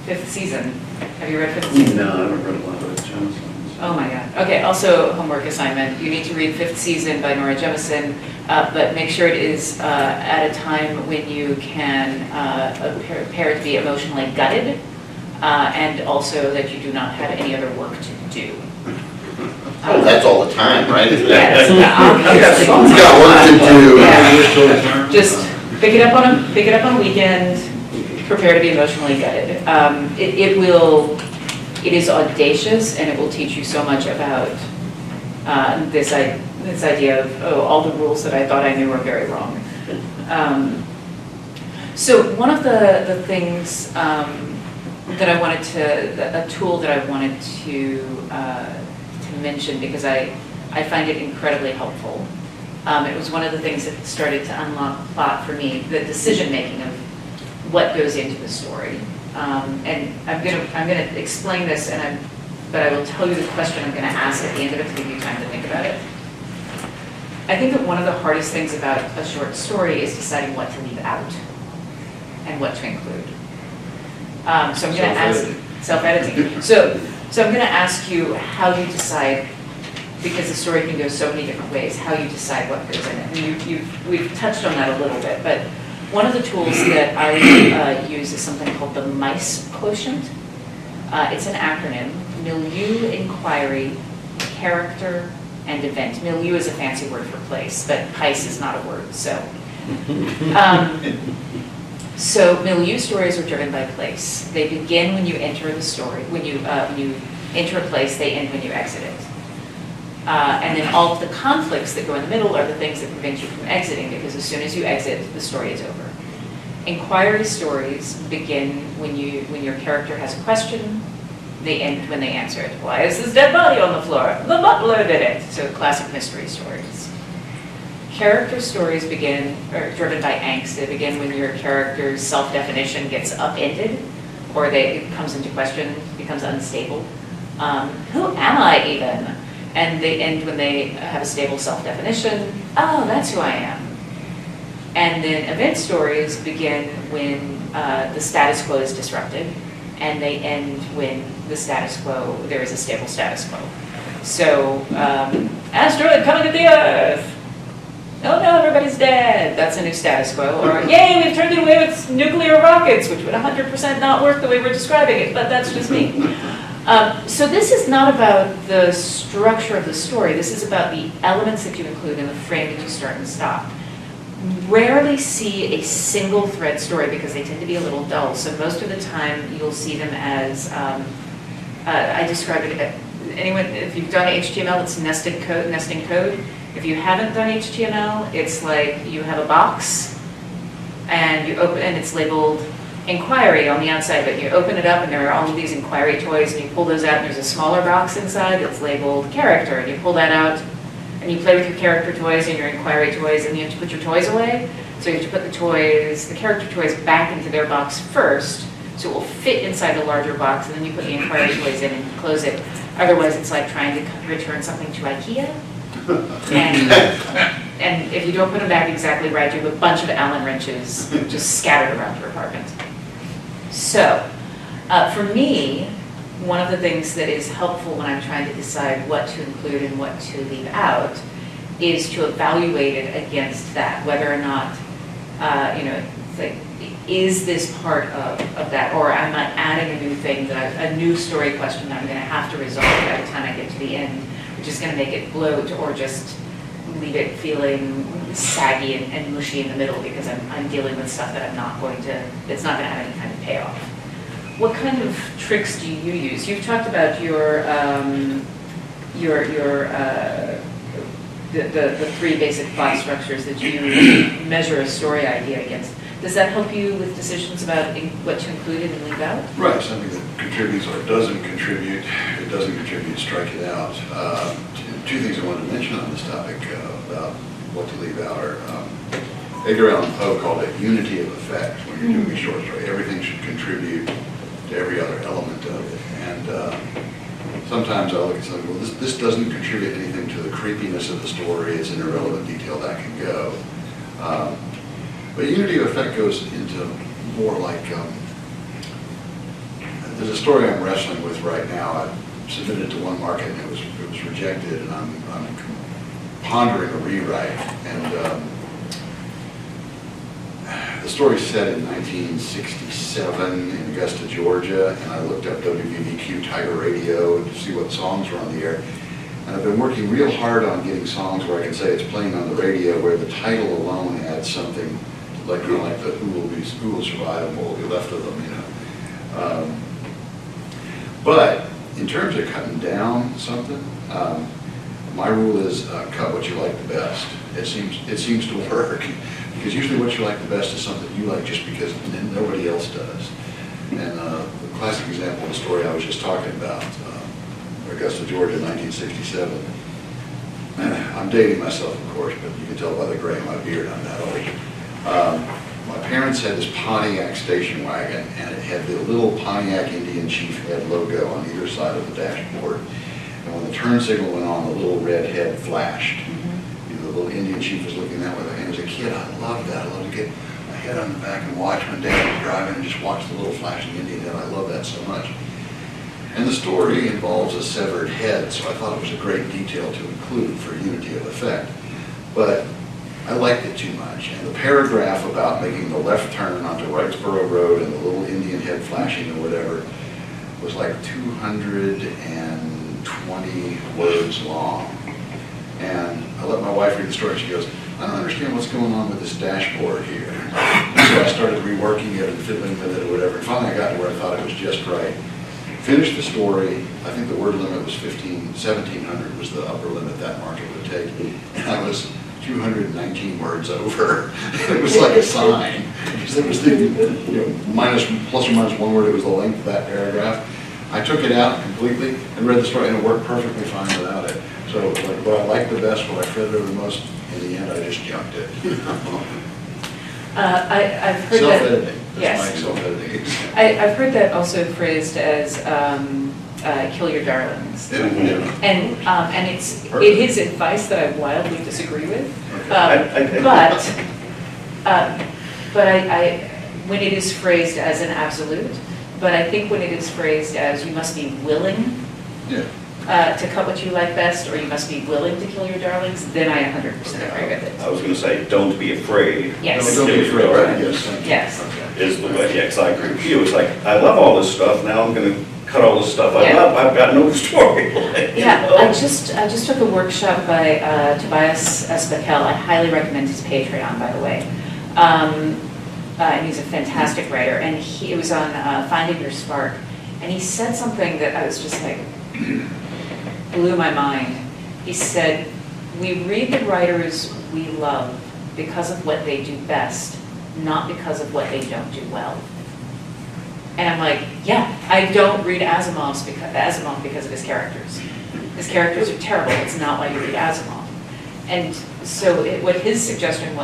S1: Fifth Season. Have you read Fifth Season?
S4: No, I haven't read a lot of Jemison.
S1: Oh my God. Okay, also homework assignment. You need to read Fifth Season by Nora Jemison, but make sure it is at a time when you can appear to be emotionally gutted, and also that you do not have any other work to do.
S3: Oh, that's all the time, right?
S1: Yes,
S3: You've got work to do.
S1: Yeah. Just pick it up on a weekend, prepare to be emotionally gutted. It is audacious, and it will teach you so much about this idea of, all the rules that I thought I knew were very wrong. So one of the things that I wanted a tool that I wanted to mention, because I find it incredibly helpful. It was one of the things that started to unlock plot for me, the decision making of what goes into the story. And I'm gonna explain this, but I will tell you the question I'm gonna ask at the end of it to give you time to think about it. I think that one of the hardest things about a short story is deciding what to leave out and what to include. So I'm gonna ask, self-editing. So I'm gonna ask you how you decide, because the story can go so many different ways, how you decide what goes in it. And we've touched on that a little bit, but one of the tools that I use is something called the MICE quotient. It's an acronym: Milieu, Inquiry, character and event. Milieu is a fancy word for place, but Heis is not a word, so. So milieu stories are driven by place. They begin when you enter the story. When you enter a place, they end when you exit it. And then all of the conflicts that go in the middle are the things that prevent you from exiting, because as soon as you exit, the story is over. Inquiry stories begin when your character has a question. They end when they answer it. Why is this dead body on the floor? The butler did it. So classic mystery stories. Character stories are driven by angst. They begin when your character's self-definition gets upended, or it comes into question, becomes unstable. Who am I even? And they end when they have a stable self-definition. Oh, that's who I am. And then event stories begin when the status quo is disrupted, and they end when there is a stable status quo. So, asteroid coming at the Earth. Oh no, everybody's dead. That's a new status quo. Or, yay, we've turned it away with nuclear rockets, which would 100% not work the way we're describing it, but that's just me. So this is not about the structure of the story. This is about the elements that you include in the frame that you start and stop. Rarely see a single thread story because they tend to be a little dull. So most of the time you'll see them as, I describe it, anyone, if you've done HTML, it's nesting code. If you haven't done HTML, it's like you have a box and you open, and it's labeled inquiry on the outside, but you open it up and there are all of these inquiry toys, and you pull those out and there's a smaller box inside that's labeled character, and you pull that out and you play with your character toys and your inquiry toys, and you have to put your toys away. So you have to put the character toys back into their box first, so it will fit inside the larger box, and then you put the inquiry toys in and close it. Otherwise, it's like trying to return something to IKEA. And if you don't put them back exactly right, you have a bunch of Allen wrenches just scattered around your apartment. So, for me, one of the things that is helpful when I'm trying to decide what to include and what to leave out is to evaluate it against that, whether or not, it's like, is this part of that, or am I adding a new thing, a new story question that I'm going to have to resolve by the time I get to the end, which is going to make it bloat, or just leave it feeling saggy and mushy in the middle because I'm dealing with stuff that that's not going to have any kind of payoff. What kind of tricks do you use? You've talked about the three basic plot structures that you measure a story idea against. Does that help you with decisions about what to include and leave out?
S2: Right, something that contributes or doesn't contribute. If it doesn't contribute, strike it out. Two things I wanted to mention on this topic about what to leave out are, Edgar Allan Poe called it unity of effect. When you're doing a short story, everything should contribute to every other element of it. And sometimes I'll look at something, well, this doesn't contribute anything to the creepiness of the story. It's an irrelevant detail that can go. But unity of effect goes into more like, there's a story I'm wrestling with right now. I submitted it to one market and it was rejected, and I'm pondering a rewrite. And the story's set in 1967 in Augusta, Georgia, and I looked up WVVQ Tiger Radio to see what songs were on the air. And I've been working real hard on getting songs where I can say it's playing on the radio, where the title alone adds something, like the who will survive and what will be left of them, But in terms of cutting down something, my rule is cut what you like the best. It seems to work, because usually what you like the best is something you like just because nobody else does. And the classic example of the story I was just talking about, Augusta, Georgia, 1967. I'm dating myself, of course, but you can tell by the gray in my beard I'm that old. My parents had this Pontiac station wagon, and it had the little Pontiac Indian Chief head logo on either side of the dashboard. And when the turn signal went on, the little red head flashed. The little Indian Chief was looking that way. And as a kid, I loved that. I loved to get my head on the back and watch when Dad was driving and just watch the little flashing Indian head. I love that so much. And the story involves a severed head, so I thought it was a great detail to include for unity of effect. But I liked it too much. And the paragraph about making the left turn onto Wrightsboro Road and the little Indian head flashing or whatever was like 200 and 120 words long. And I let my wife read the story, and she goes, I don't understand what's going on with this dashboard here. So I started reworking it and fiddling with it or whatever. And finally I got to where I thought it was just right. Finished the story. I think the word limit was 1,700 was the upper limit that market would take. And I was 219 words over. It was like a sign. Because it was the, plus or minus one word, it was the length of that paragraph. I took it out completely and read the story, and it worked perfectly fine without it. So like, what I liked the best, what I fretted over the most, in the end, I just junked it.
S1: I've heard that.
S2: Self-editing. That's
S1: Yes.
S2: my self-editing.
S1: I've heard that also phrased as kill your darlings.
S2: Yeah.
S1: And it is advice that I wildly disagree with.
S2: Okay.
S1: But when it is phrased as an absolute, but I think when it is phrased as you must be willing
S2: Yeah.
S1: to cut what you like best, or you must be willing to kill your darlings, then I 100% agree with it.
S4: I was going to say, don't be afraid.
S1: Yes.
S2: No, don't be afraid, right? Yes. thank you.
S1: Yes.
S2: Okay.
S4: Is the way, yeah, 'cause I agree with you. It's like, I love all this stuff, now I'm going to cut all this stuff I
S1: Yeah.
S4: love, I've got no story.
S1: Yeah, I just took a workshop by Tobias Espekel. I highly recommend his Patreon, by the way. And he's a fantastic writer, and it was on Finding Your Spark. And he said something that I was just like, blew my mind. He said, we read the writers we love because of what they do best, not because of what they don't do well. And I'm like, yeah, I don't read Asimov because of his characters. His characters are terrible, it's not why you read Asimov. And so what his suggestion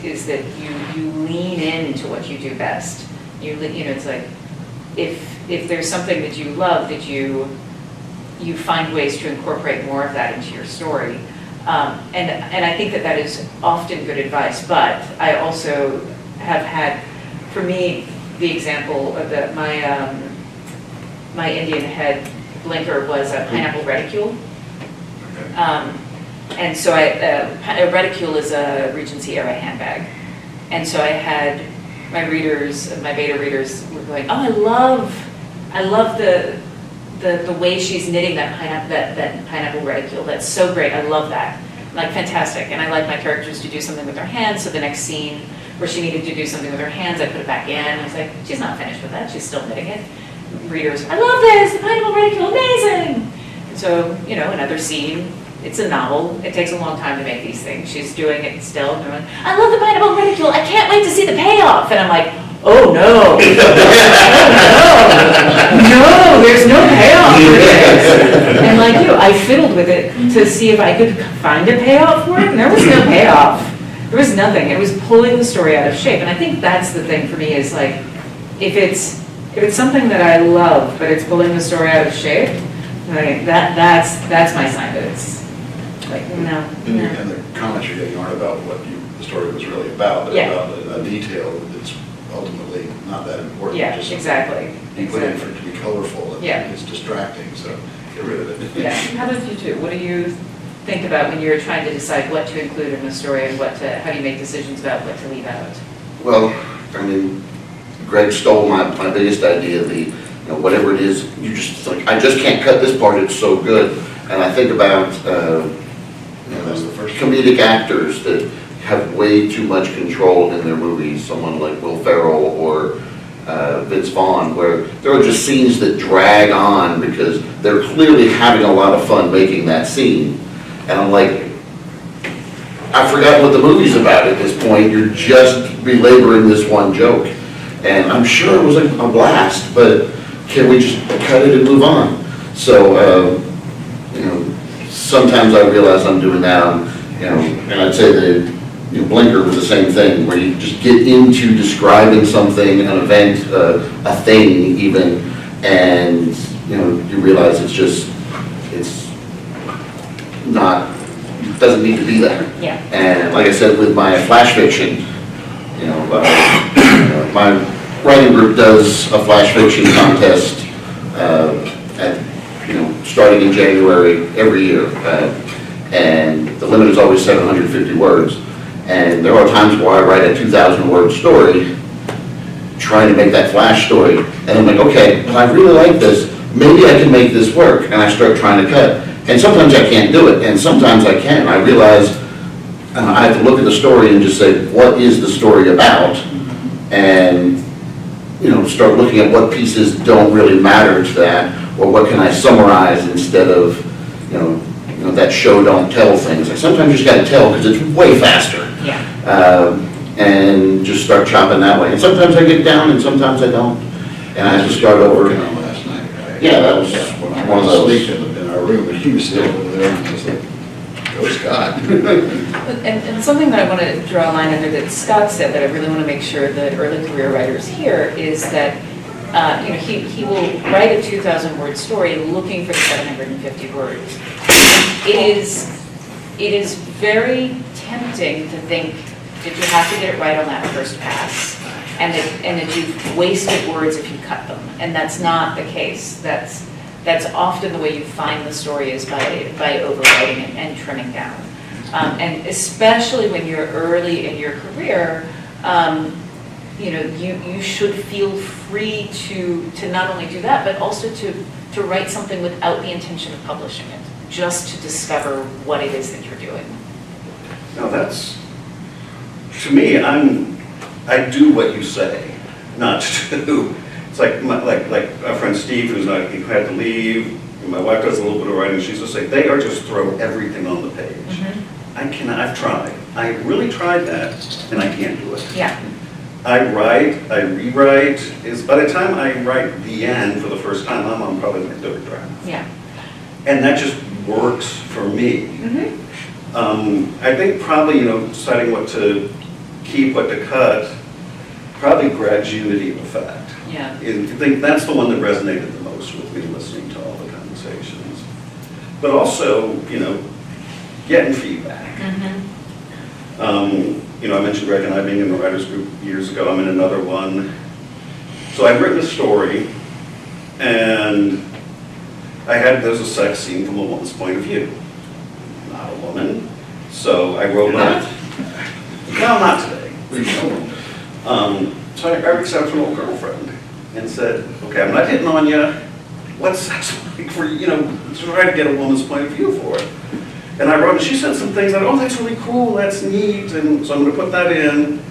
S1: is that you lean into what you do best. It's like, if there's something that you love, that you find ways to incorporate more of that into your story. And I think that is often good advice, but I also have had, for me, the example of my Indian head blinker was a pineapple reticule. And so a reticule is a Regency era handbag. And so I had my beta readers were going, oh, I love the way she's knitting that pineapple reticule. That's so great, I love that. Like, fantastic. And I like my characters to do something with their hands, so the next scene where she needed to do something with her hands, I put it back in. I was like, she's not finished with that, she's still knitting it. Readers, I love this, the pineapple reticule, amazing! And so, another scene, it's a novel, it takes a long time to make these things. She's doing it still, and going, I love the pineapple reticule, I can't wait to see the payoff! And I'm like, oh no! No, there's no payoff for this! And like you, I fiddled with it to see if I could find a payoff for it, and there was no payoff. There was nothing. It was pulling the story out of shape. And I think that's the thing for me is like, if it's something that I love, but it's pulling the story out of shape, like that's my sign that it's like, no.
S2: And the comments you're getting aren't about what the story was really about, but
S1: Yeah.
S2: about a detail that's ultimately not that important.
S1: Yeah,
S2: just
S1: exactly.
S2: You put in for it to be colorful, and
S1: Yeah.
S2: it's distracting, so get rid of it.
S1: Yeah. How about you two? What do you think about when you're trying to decide what to include in the story and how do you make decisions about what to leave out?
S3: Well, I mean, Greg stole my biggest idea, whatever it is, you just like, I just can't cut this part, it's so good. And I think about
S2: That's the first
S3: comedic actors that have way too much control in their movies, someone like Will Ferrell or Vince Vaughn, where there are just scenes that drag on because they're clearly having a lot of fun making that scene. And I'm like, I forgot what the movie's about at this point. You're just belaboring this one joke. And I'm sure it was a blast, but can we just cut it and move on? So, sometimes I realize I'm doing that, and I'd say that Blinker was the same thing, where you just get into describing something, an event, a thing even, and you realize it's not, it doesn't need to be there.
S1: Yeah.
S3: And like I said, with my flash fiction, my writing group does a flash fiction contest starting in January every year, and the limit is always 750 words. And there are times where I write a 2,000-word story, trying to make that flash story, and I'm like, okay, but I really like this, maybe I can make this work, and I start trying to cut. And sometimes I can't do it, and sometimes I can. I realize I have to look at the story and just say, what is the story about? And, start looking at what pieces don't really matter to that, or what can I summarize instead of, that show don't tell things. I sometimes just gotta tell because it's way faster.
S1: Yeah.
S3: And just start chopping that way. And sometimes I get down and sometimes I don't. And I have to start over.
S2: Working on last night, right?
S3: Yeah, that was
S2: When I
S3: one of
S2: was
S3: those.
S2: asleep in our room, and he was still over there, and I was like, go Scott.
S1: And something that I want to draw a line under that Scott said that I really want to make sure that early career writers hear is that, he will write a 2,000-word story looking for the 750 words. It is very tempting to think, did you have to get it right on that first pass? And that you've wasted words if you cut them. And that's not the case. That's often the way you find the story is by overwriting it and trimming down. And especially when you're early in your career, you should feel free to not only do that, but also to write something without the intention of publishing it, just to discover what it is that you're doing.
S4: Now that's, to me, I do what you say, not do. It's like our friend Steve, he had to leave. And my wife does a little bit of writing. She used to say, they are just throw everything on the page. Mm-hmm. I've tried. I really tried that, and I can't do it.
S1: Yeah.
S4: I write, I rewrite. By the time I write the end for the first time, I'm on probably my third draft.
S1: Yeah.
S4: And that just works for me.
S1: Mm-hmm.
S4: I think probably, deciding what to keep, what to cut, probably graduity of effect.
S1: Yeah.
S4: I think that's the one that resonated the most with me listening to all the conversations. But also, getting feedback.
S1: Mm-hmm.
S4: I mentioned Greg and I being in the writers group years ago. I'm in another one. So I'd written a story, and there's a sex scene from a woman's point of view. Not a woman. So I wrote that. No, not today. So I reached out to an old girlfriend and said, okay, I'm not hitting on you. What's sex like for you? Try to get a woman's point of view for it. And I wrote, and she said some things that, that's really cool, that's neat, and so I'm going to put that in.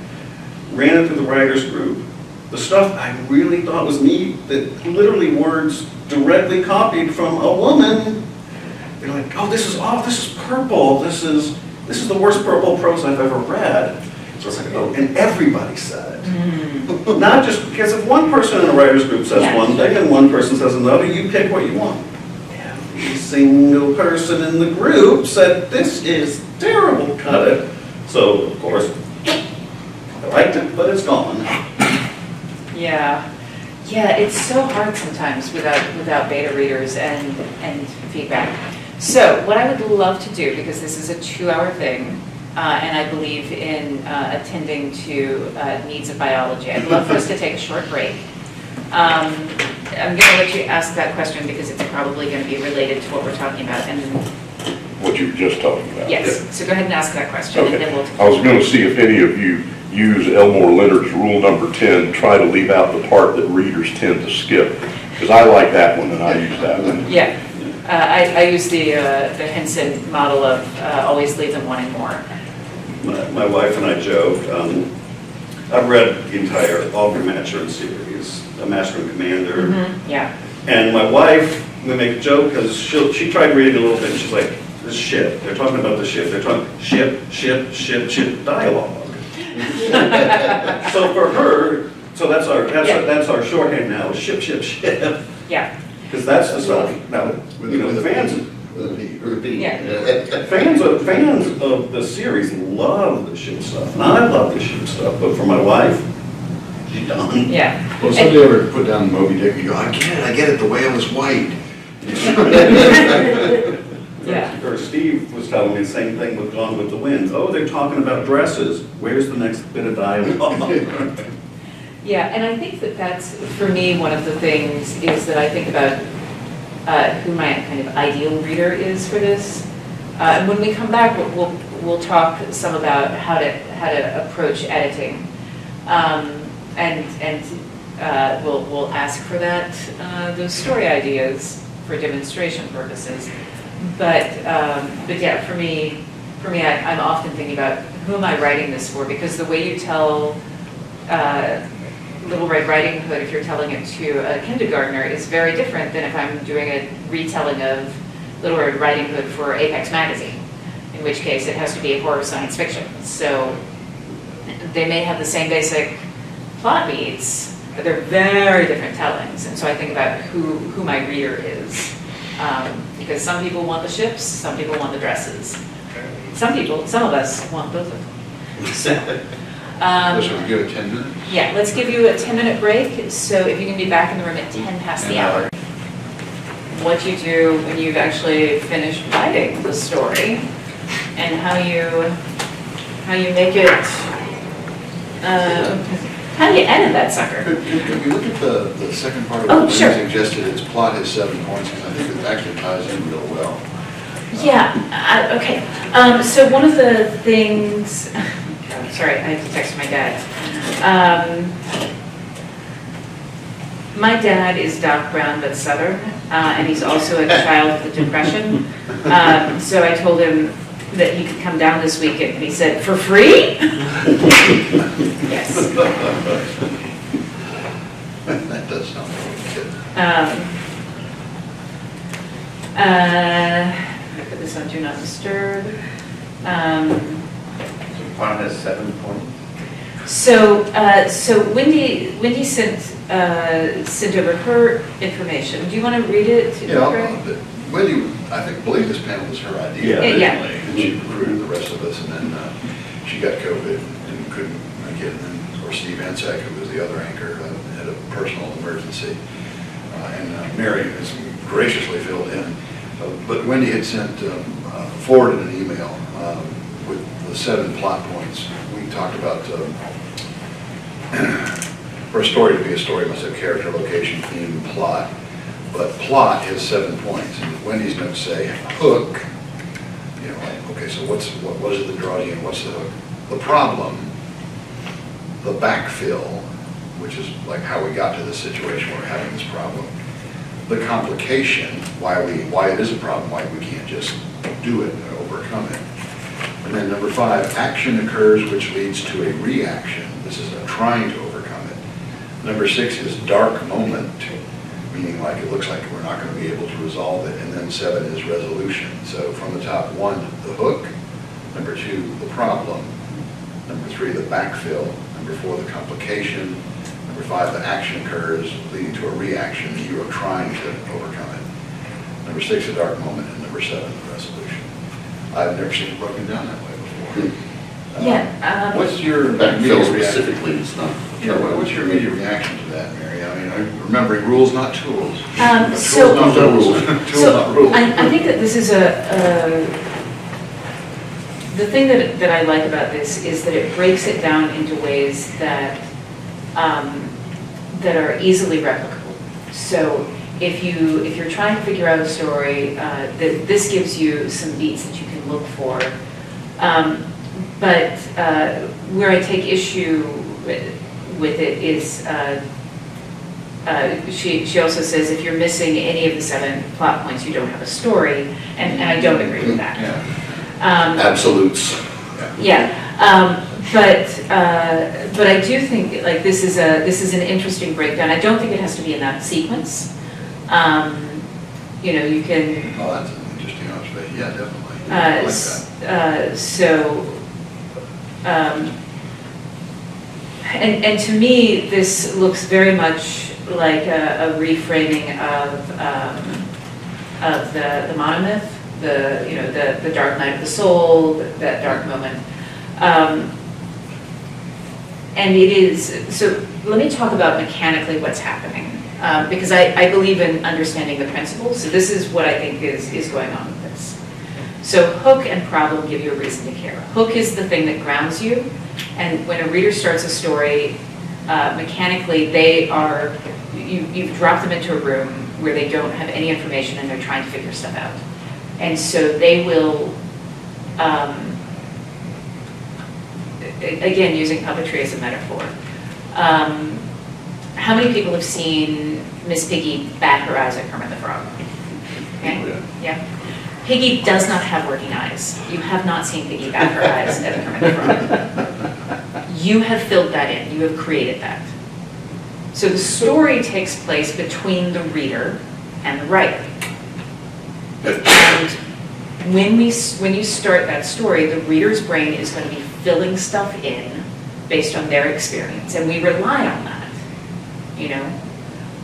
S4: Ran it through the writers group. The stuff I really thought was neat, that literally words directly copied from a woman. They're like, this is purple. This is the worst purple prose I've ever read. So it's like, and everybody said it. Not just because if one person in a writers group says one thing and one person says another, you pick what you want. Every single person in the group said, this is terrible, cut it. So, of course, I liked it, but it's gone.
S1: Yeah. Yeah, it's so hard sometimes without beta readers and feedback. So what I would love to do, because this is a 2-hour thing, and I believe in attending to needs of biology, I'd love for us to take a short break. I'm going to let you ask that question because it's probably going to be related to what we're talking about. And
S7: what you were just talking about.
S1: yes, so go ahead and ask that question, and then we'll.
S7: I was going to see if any of you use Elmore Leonard's rule number 10, try to leave out the part that readers tend to skip, because I like that one and I use that one.
S1: Yeah, I use the Henson model of always leave them wanting more.
S4: My wife and I joke. I've read the entire Aubrey Maturin series, The Master and Commander.
S1: Mm-hmm. Yeah.
S4: And my wife, we make a joke because she tried reading a little bit and she's like, this ship, they're talking about the ship. They're talking ship dialogue. So for her, that's our shorthand now, ship.
S1: Yeah.
S4: Because that's the stuff. Now, fans.
S3: Repeat.
S1: Yeah.
S4: Fans of the series love the ship stuff, and I love the ship stuff. But for my wife, she's done.
S1: Yeah.
S2: Well, somebody ever put down Moby Dick and you go, I get it, the whale is white.
S1: Yeah.
S4: Or Steve was telling me the same thing with Gone with the Wind. Oh, they're talking about dresses. Where's the next bit of dialogue?
S1: Yeah, and I think that's, for me, one of the things is that I think about who my kind of ideal reader is for this. And when we come back, we'll talk some about how to approach editing, and we'll ask for those story ideas for demonstration purposes. But yeah, for me, I'm often thinking about who am I writing this for? Because the way you tell Little Red Riding Hood, if you're telling it to a kindergartner, is very different than if I'm doing a retelling of Little Red Riding Hood for Apex Magazine, in which case it has to be horror science fiction. So they may have the same basic plot beats, but they're very different tellings. And so I think about who my reader is. Because some people want the ships, some people want the dresses. Some of us want both of them. So,
S2: Should we give it 10 minutes?
S1: yeah, let's give you a 10-minute break. So if you can be back in the room at 10 past the hour. What you do when you've actually finished writing the story and how you make it, how do you edit that sucker?
S2: Could you look at the second part of
S1: Oh,
S2: what
S1: sure.
S2: you suggested, its plot has 7 points, because I think it actually ties in real well.
S1: Yeah, okay. So one of the things, sorry, I have to text my dad. My dad is Doc Brown but Southern, and he's also a child with a depression. So I told him that he could come down this weekend, and he said, "For free?" Yes.
S2: That does sound really good.
S1: I put this on Do Not Disturb.
S5: So plot has 7 points.
S1: So Wendy sent over her information. Do you want to read it? Greg?
S2: Yeah, Wendy, believe this panel was her idea
S1: Yeah.
S2: originally, and she recruited the rest of us, and then she got COVID and couldn't make it, and then, of course, Steve Ansek, who was the other anchor, had a personal emergency, and Mary has graciously filled in. But Wendy had forwarded an email with the 7 plot points. We talked about for a story to be a story, it must have character, location, theme, plot. But plot is 7 points, and Wendy's notes say hook. You know, like, okay, so what is it that draws you in? What's the hook? The problem, the backfill, which is like how we got to this situation where we're having this problem. The complication, why it is a problem, why we can't just do it and overcome it. And then number 5, action occurs which leads to a reaction. This is a trying to overcome it. Number 6 is dark moment, meaning like it looks like we're not going to be able to resolve it. And then 7 is resolution. So from the top, 1, the hook. Number 2, the problem. Number 3, the backfill. Number 4, the complication. Number 5, the action occurs, leading to a reaction, the hero trying to overcome it. Number 6, the dark moment, and number 7, the resolution. I've never seen it broken down that way before.
S1: Yeah.
S2: What's your
S3: Backfill
S2: immediate reaction?
S3: specifically is not.
S2: What's your immediate reaction to that, Mary? I mean, remembering rules, not tools.
S1: So-
S2: Tools, not rules. Tools, not rules.
S1: I think that this is the thing that I like about this is that it breaks it down into ways that that are easily replicable. So if you're trying to figure out a story, this gives you some beats that you can look for. But where I take issue with it is she also says if you're missing any of the 7 plot points, you don't have a story, and I don't agree with that.
S2: Yeah.
S3: Absolutes.
S1: Yeah, but I do think like this is an interesting breakdown. I don't think it has to be in that sequence. You know, you can.
S2: Oh, that's an interesting observation. Yeah, definitely. I like that.
S1: And to me, this looks very much like a reframing of the monomyth, the dark night of the soul, that dark moment. And it is, so let me talk about mechanically what's happening, because I believe in understanding the principles. So this is what I think is going on with this. So hook and problem give you a reason to care. Hook is the thing that grounds you, and when a reader starts a story, mechanically you've dropped them into a room where they don't have any information and they're trying to figure stuff out. And so they will, again, using puppetry as a metaphor, How many people have seen Miss Piggy bat her eyes at Kermit the Frog? Okay, yeah. Piggy does not have working eyes. You have not seen Piggy bat her eyes at Kermit the Frog. You have filled that in, you have created that. So the story takes place between the reader and the writer. And when you start that story, the reader's brain is going to be filling stuff in based on their experience, and we rely on that. You know,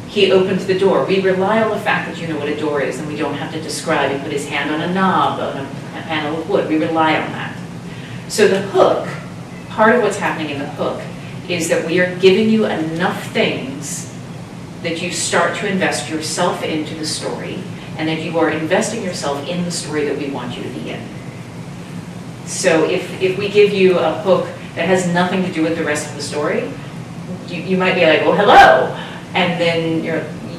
S1: he opened the door. We rely on the fact that you know what a door is, and we don't have to describe. He put his hand on a knob on a panel of wood. We rely on that. So the hook, part of what's happening in the hook, is that we are giving you enough things that you start to invest yourself into the story, and that you are investing yourself in the story that we want you to be in. So if we give you a hook that has nothing to do with the rest of the story, you might be like, well, hello, and then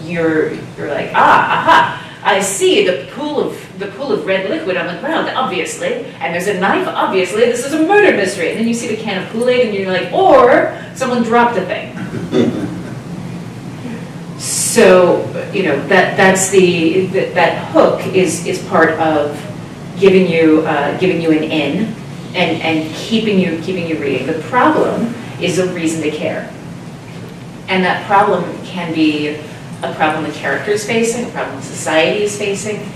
S1: you're like, aha, I see the pool of red liquid on the ground, obviously, and there's a knife, obviously, this is a murder mystery, and then you see the can of Kool-Aid, and you're like, or someone dropped a thing. So, you know, that hook is part of giving you an in and keeping you reading. The problem is a reason to care. And that problem can be a problem the character is facing, a problem society is facing.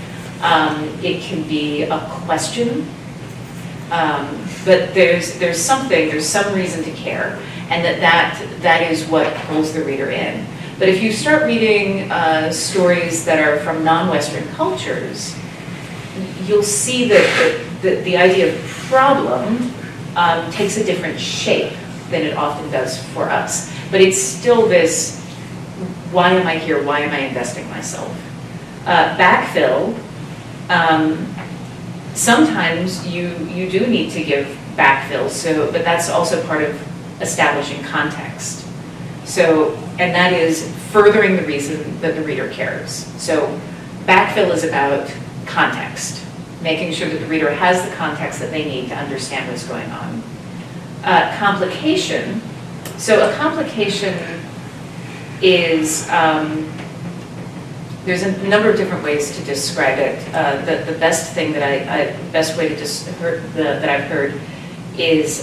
S1: It can be a question. But there's some reason to care, and that is what pulls the reader in. But if you start reading stories that are from non-Western cultures, you'll see that the idea of problem takes a different shape than it often does for us. But it's still this, why am I here? Why am I investing myself? Backfill, sometimes you do need to give backfill, but that's also part of establishing context. So, and that is furthering the reason that the reader cares. So backfill is about context, making sure that the reader has the context that they need to understand what's going on. Complication, so a complication is, there's a number of different ways to describe it. The best thing best way to that I've heard is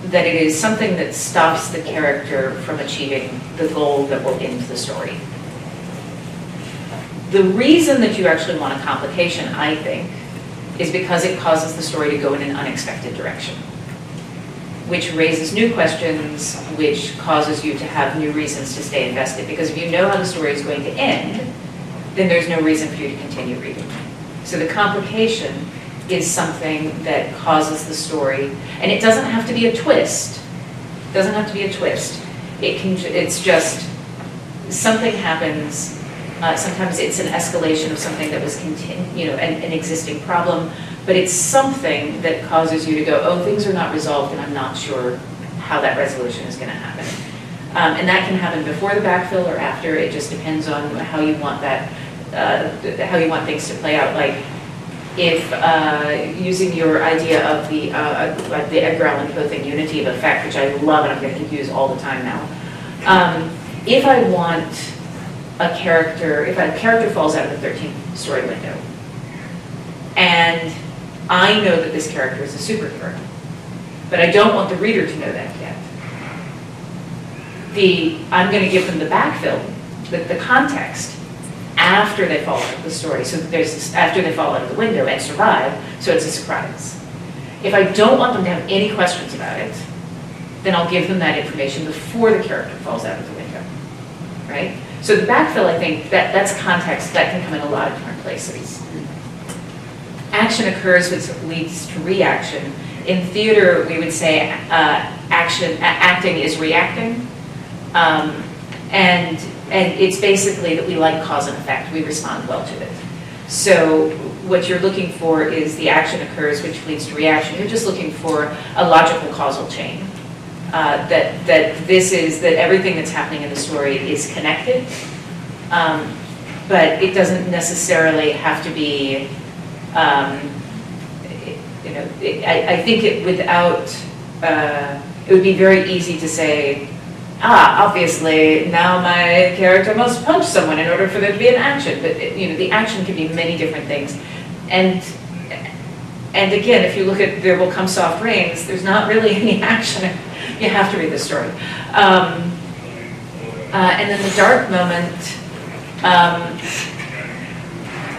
S1: that it is something that stops the character from achieving the goal that will end the story. The reason that you actually want a complication, I think, is because it causes the story to go in an unexpected direction, which raises new questions, which causes you to have new reasons to stay invested. Because if you know how the story is going to end, then there's no reason for you to continue reading. So the complication is something that causes the story, and it doesn't have to be a twist. It doesn't have to be a twist. It's just something happens. Sometimes it's an escalation of something that was an existing problem, but it's something that causes you to go, oh, things are not resolved, and I'm not sure how that resolution is going to happen. And that can happen before the backfill or after. It just depends on how you want how you want things to play out. Like, if using your idea of the Edgar Allan Poe thing, unity of effect, which I love and I'm going to use all the time now. If a character falls out of the 13th story window, and I know that this character is a superhero, but I don't want the reader to know that yet. I'm going to give them the backfill, the context, after they fall out of the story. So after they fall out of the window and survive, so it's a surprise. If I don't want them to have any questions about it, then I'll give them that information before the character falls out of the window, right? So the backfill, I think, that's context that can come in a lot of different places. Action occurs, which leads to reaction. In theater, we would say acting is reacting. And it's basically that we like cause and effect. We respond well to it. So what you're looking for is the action occurs, which leads to reaction. You're just looking for a logical causal chain. That everything that's happening in the story is connected, but it doesn't necessarily have to be. I think it would be very easy to say, obviously, now my character must punch someone in order for there to be an action. But, the action can be many different things. And again, if you look at There Will Come Soft Rains, there's not really any action. You have to read the story. And then the dark moment,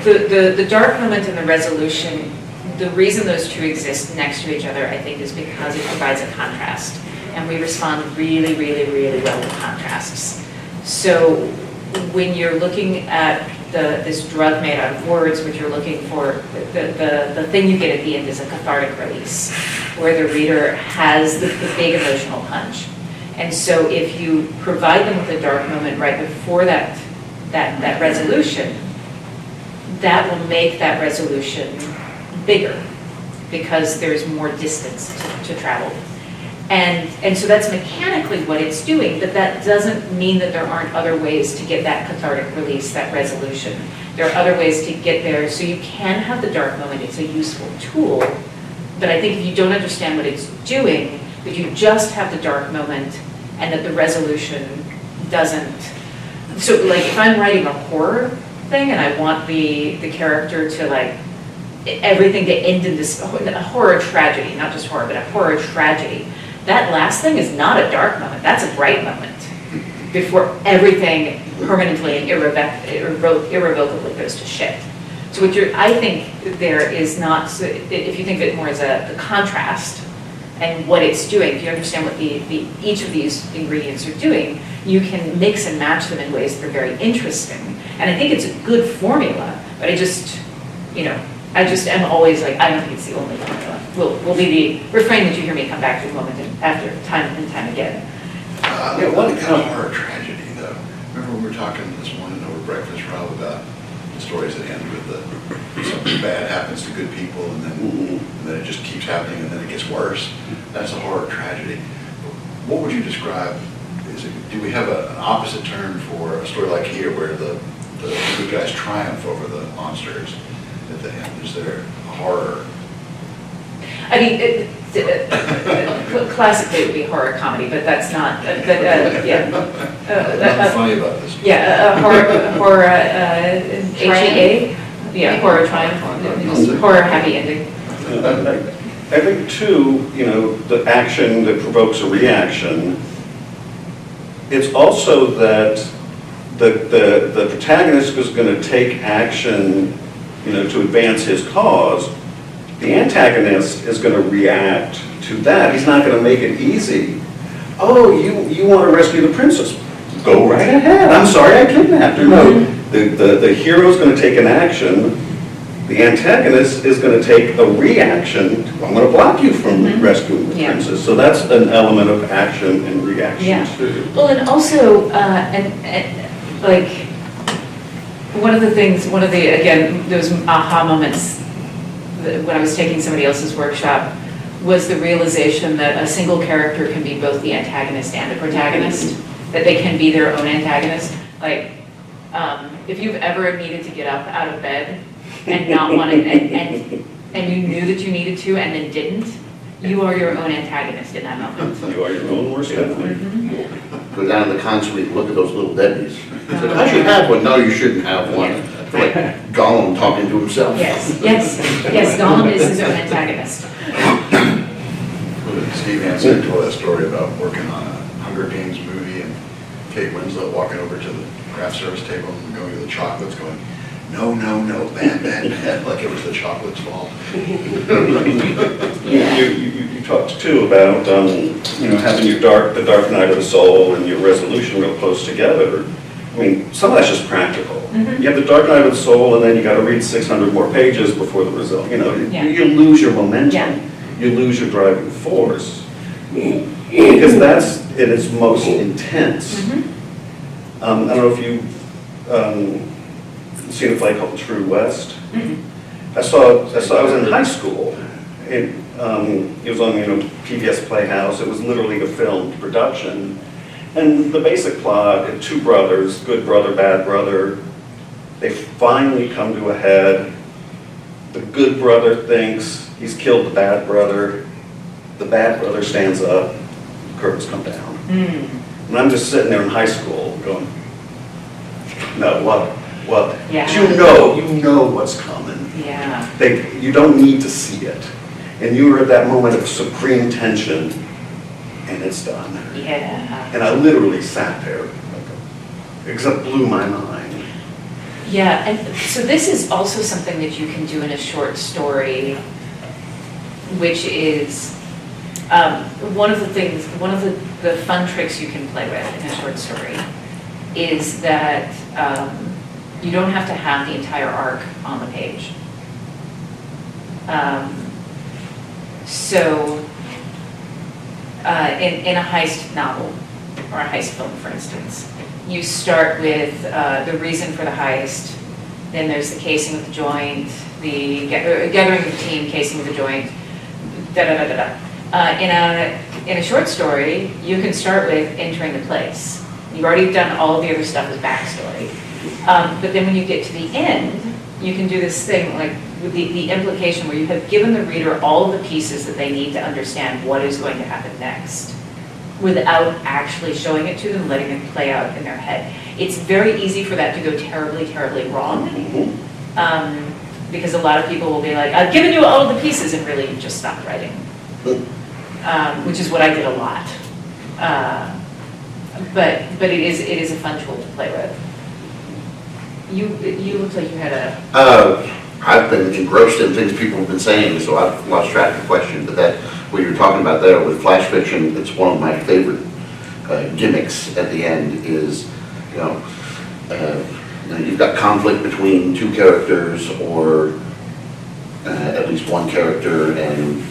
S1: the dark moment and the resolution, the reason those two exist next to each other, I think, is because it provides a contrast. And we respond really, really, really well to contrasts. So when you're looking at this drug made out of words, what you're looking for, the thing you get at the end is a cathartic release, where the reader has the big emotional punch. And so if you provide them with a dark moment right before that resolution, that will make that resolution bigger because there's more distance to travel. And so that's mechanically what it's doing, but that doesn't mean that there aren't other ways to get that cathartic release, that resolution. There are other ways to get there, so you can have the dark moment. It's a useful tool, but I think if you don't understand what it's doing, that you just have the dark moment and that the resolution doesn't. So like if I'm writing a horror thing and I want the character to everything to end in this a horror tragedy, not just horror, but a horror tragedy. That last thing is not a dark moment, that's a bright moment before everything permanently and irrevocably goes to shit. So I think there is not, if you think of it more as the contrast and what it's doing, if you understand what each of these ingredients are doing, you can mix and match them in ways that are very interesting. And I think it's a good formula, but I just am always I don't think it's the only formula. Will be the refrain that you hear me come back to a moment after time and time again.
S2: What kind of horror tragedy, though? Remember when we were talking this morning over breakfast, Rob, about the stories that end with something bad happens to good people, and then it just keeps happening, and then it gets worse. That's a horror tragedy. What would you describe? Do we have an opposite term for a story like here, where the good guys triumph over the monsters at the end? Is there a horror?
S1: I mean, classically it would be horror comedy, but that's not. Yeah.
S2: Nothing funny about this.
S1: Yeah, horror HEA. Yeah, horror triumph. Horror happy ending.
S4: I think too, the action that provokes a reaction. It's also that the protagonist is going to take action, to advance his cause. The antagonist is going to react to that. He's not going to make it easy. Oh, you want to rescue the princess? Go right ahead. I'm sorry I kidnapped her. No, the hero is going to take an action. The antagonist is going to take a reaction. I'm going to block you from rescuing the princess. So that's an element of action and reaction too.
S1: Well, and also, those aha moments when I was taking somebody else's workshop was the realization that a single character can be both the antagonist and the protagonist, that they can be their own antagonist. If you've ever needed to get up out of bed and not want to, and you knew that you needed to and then didn't, you are your own antagonist in that moment.
S4: You are your own worst enemy.
S3: Go down to the con suite and look at those little Debbies. I should have one. No, you shouldn't have one. I feel like Gollum talking to himself.
S1: Yes, Gollum is his own antagonist.
S2: Steve Hansen told that story about working on a Hunger Games movie and Kate Winslet walking over to the craft service table and going to the chocolates going, no, bad, like it was the chocolate's fault.
S4: You talked too about having the dark night of the soul and your resolution real close together. I mean, some of that's just practical. You have the dark night of the soul, and then you got to read 600 more pages before the result. You lose your momentum.
S1: Yeah.
S4: You lose your driving force because that's at its most intense. I don't know if you've seen a play called True West. I was in high school. It was on PBS Playhouse. It was literally a filmed production. And the basic plot, two brothers, good brother, bad brother, they finally come to a head. The good brother thinks he's killed the bad brother. The bad brother stands up, curtains come down. And I'm just sitting there in high school going, no, what?
S1: Yeah.
S4: You know what's coming.
S1: Yeah.
S4: You don't need to see it. And you were at that moment of supreme tension, and it's done.
S1: Yeah.
S4: And I literally sat there, because it blew my mind.
S1: Yeah, and so this is also something that you can do in a short story, which is one of the fun tricks you can play with in a short story is that you don't have to have the entire arc on the page. So in a heist novel or a heist film, for instance, you start with the reason for the heist, then there's the casing of the joint, the gathering of the team, casing of the joint, In a short story, you can start with entering the place. You've already done all of the other stuff as backstory. But then when you get to the end, you can do this thing like with the implication where you have given the reader all of the pieces that they need to understand what is going to happen next, without actually showing it to them, letting it play out in their head. It's very easy for that to go terribly, terribly wrong. Because a lot of people will be like, I've given you all of the pieces, and really you just stopped writing. Which is what I did a lot. But it is a fun tool to play with. You look like you had a...
S3: I've been engrossed in things people have been saying, so I've lost track of the question, but that, what you were talking about there with flash fiction, it's one of my favorite gimmicks at the end is, you've got conflict between two characters or at least one character and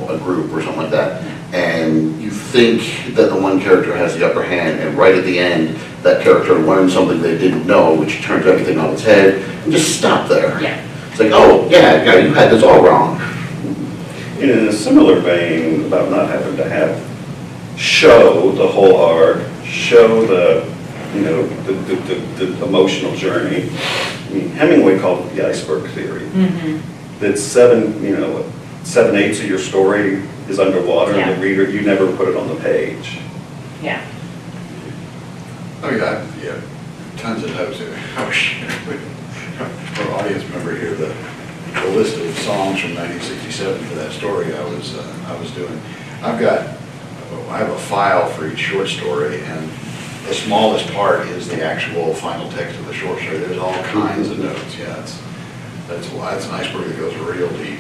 S3: a group or something like that, and you think that the one character has the upper hand, and right at the end, that character learns something they didn't know, which turns everything on its head, and just stop there.
S1: Yeah.
S3: It's like, oh, yeah, you had this all wrong.
S4: In a similar vein, about not having to show the whole arc, show the emotional journey. I mean, Hemingway called it the iceberg theory. That 7/8 of your story is underwater, and the reader, you never put it on the page.
S1: Yeah.
S2: Oh, yeah, tons of notes here. I wish our audience member here, the list of songs from 1967 for that story I was doing. I have a file for each short story, and the smallest part is the actual final text of the short story. There's all kinds of notes. Yeah, that's why it's an iceberg that goes real deep.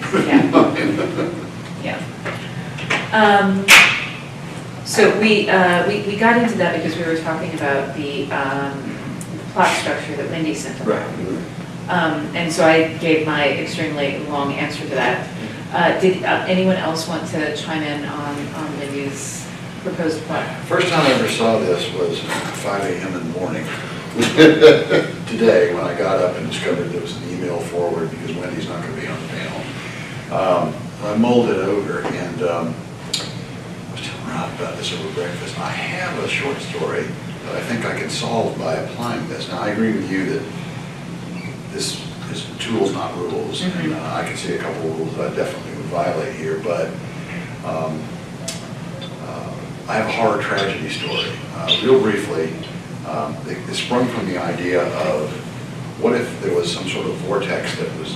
S1: Yeah. So we got into that because we were talking about the plot structure that Wendy sent around.
S2: Right.
S1: And so I gave my extremely long answer to that. Did anyone else want to chime in on Wendy's proposed plot?
S2: First time I ever saw this was 5 a.m. in the morning. Today, when I got up and discovered there was an email forward because Wendy's not going to be on the panel. I mulled it over, and I was telling Rob about this over breakfast. I have a short story that I think I can solve by applying this. Now, I agree with you that this is tools, not rules, and I can see a couple of rules that I definitely would violate here, but I have a horror tragedy story. Real briefly, it sprung from the idea of what if there was some sort of vortex that was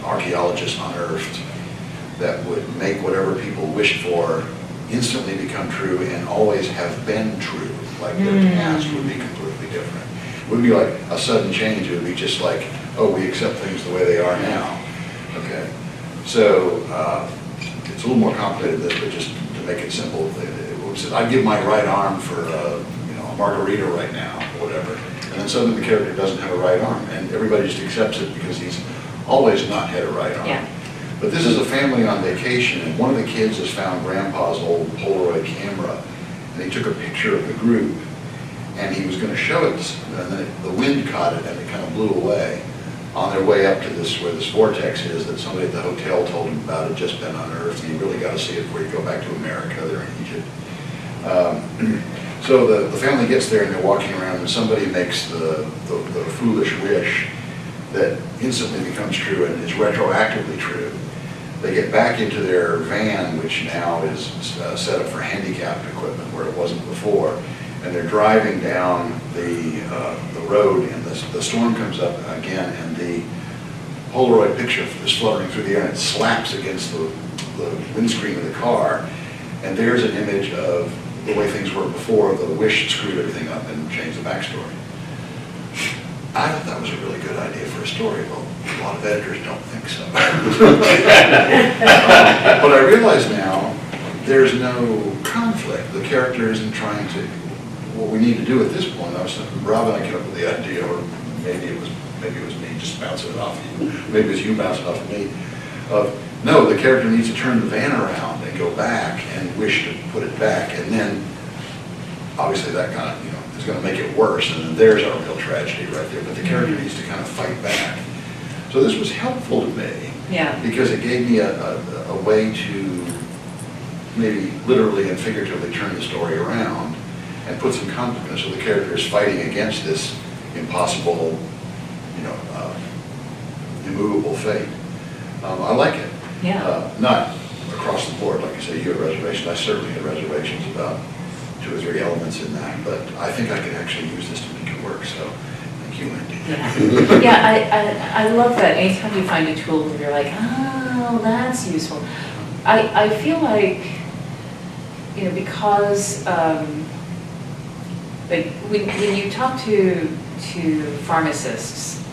S2: archaeologists unearthed that would make whatever people wished for instantly become true and always have been true, like their past would be completely different. It would be like a sudden change. It would be just like, oh, we accept things the way they are now. Okay, so it's a little more complicated than this, but just to make it simple, I'd give my right arm for a margarita right now, or whatever, and then suddenly the character doesn't have a right arm, and everybody just accepts it because he's always not had a right arm.
S1: Yeah.
S2: But this is a family on vacation, and one of the kids has found Grandpa's old Polaroid camera, and he took a picture of the group, and he was going to show it, and then the wind caught it, and it kind of blew away. On their way up to where this vortex is, that somebody at the hotel told him about, had just been unearthed, and you really got to see it before you go back to America. They're in Egypt. So the family gets there, and they're walking around, and somebody makes the foolish wish that instantly becomes true and is retroactively true. They get back into their van, which now is set up for handicapped equipment where it wasn't before, and they're driving down the road, and the storm comes up again, and the Polaroid picture is fluttering through the air, and it slaps against the windscreen of the car, and there's an image of the way things were before the wish screwed everything up and changed the backstory. I thought that was a really good idea for a story. Well, a lot of editors don't think so. But I realize now there's no conflict. The character isn't trying to, what we need to do at this point, I was thinking, Rob and I came up with the idea, or maybe it was me just bouncing it off of you, maybe it was you bouncing it off of me, no, the character needs to turn the van around and go back and wish to put it back, and then obviously that kind of, is going to make it worse, and then there's our real tragedy right there, but the character needs to kind of fight back. So this was helpful to me, because it gave me a way to maybe literally and figuratively turn the story around and put some confidence, so the character is fighting against this impossible, immovable fate. I like it. Not across the board, like you say, you had reservations. I certainly had reservations about 2 or 3 elements in that, but I think I can actually use this to make it work, so thank you, Wendy.
S1: I love that. Anytime you find a tool where you're like, oh, that's useful. I feel like, because like when you talk to pharmacists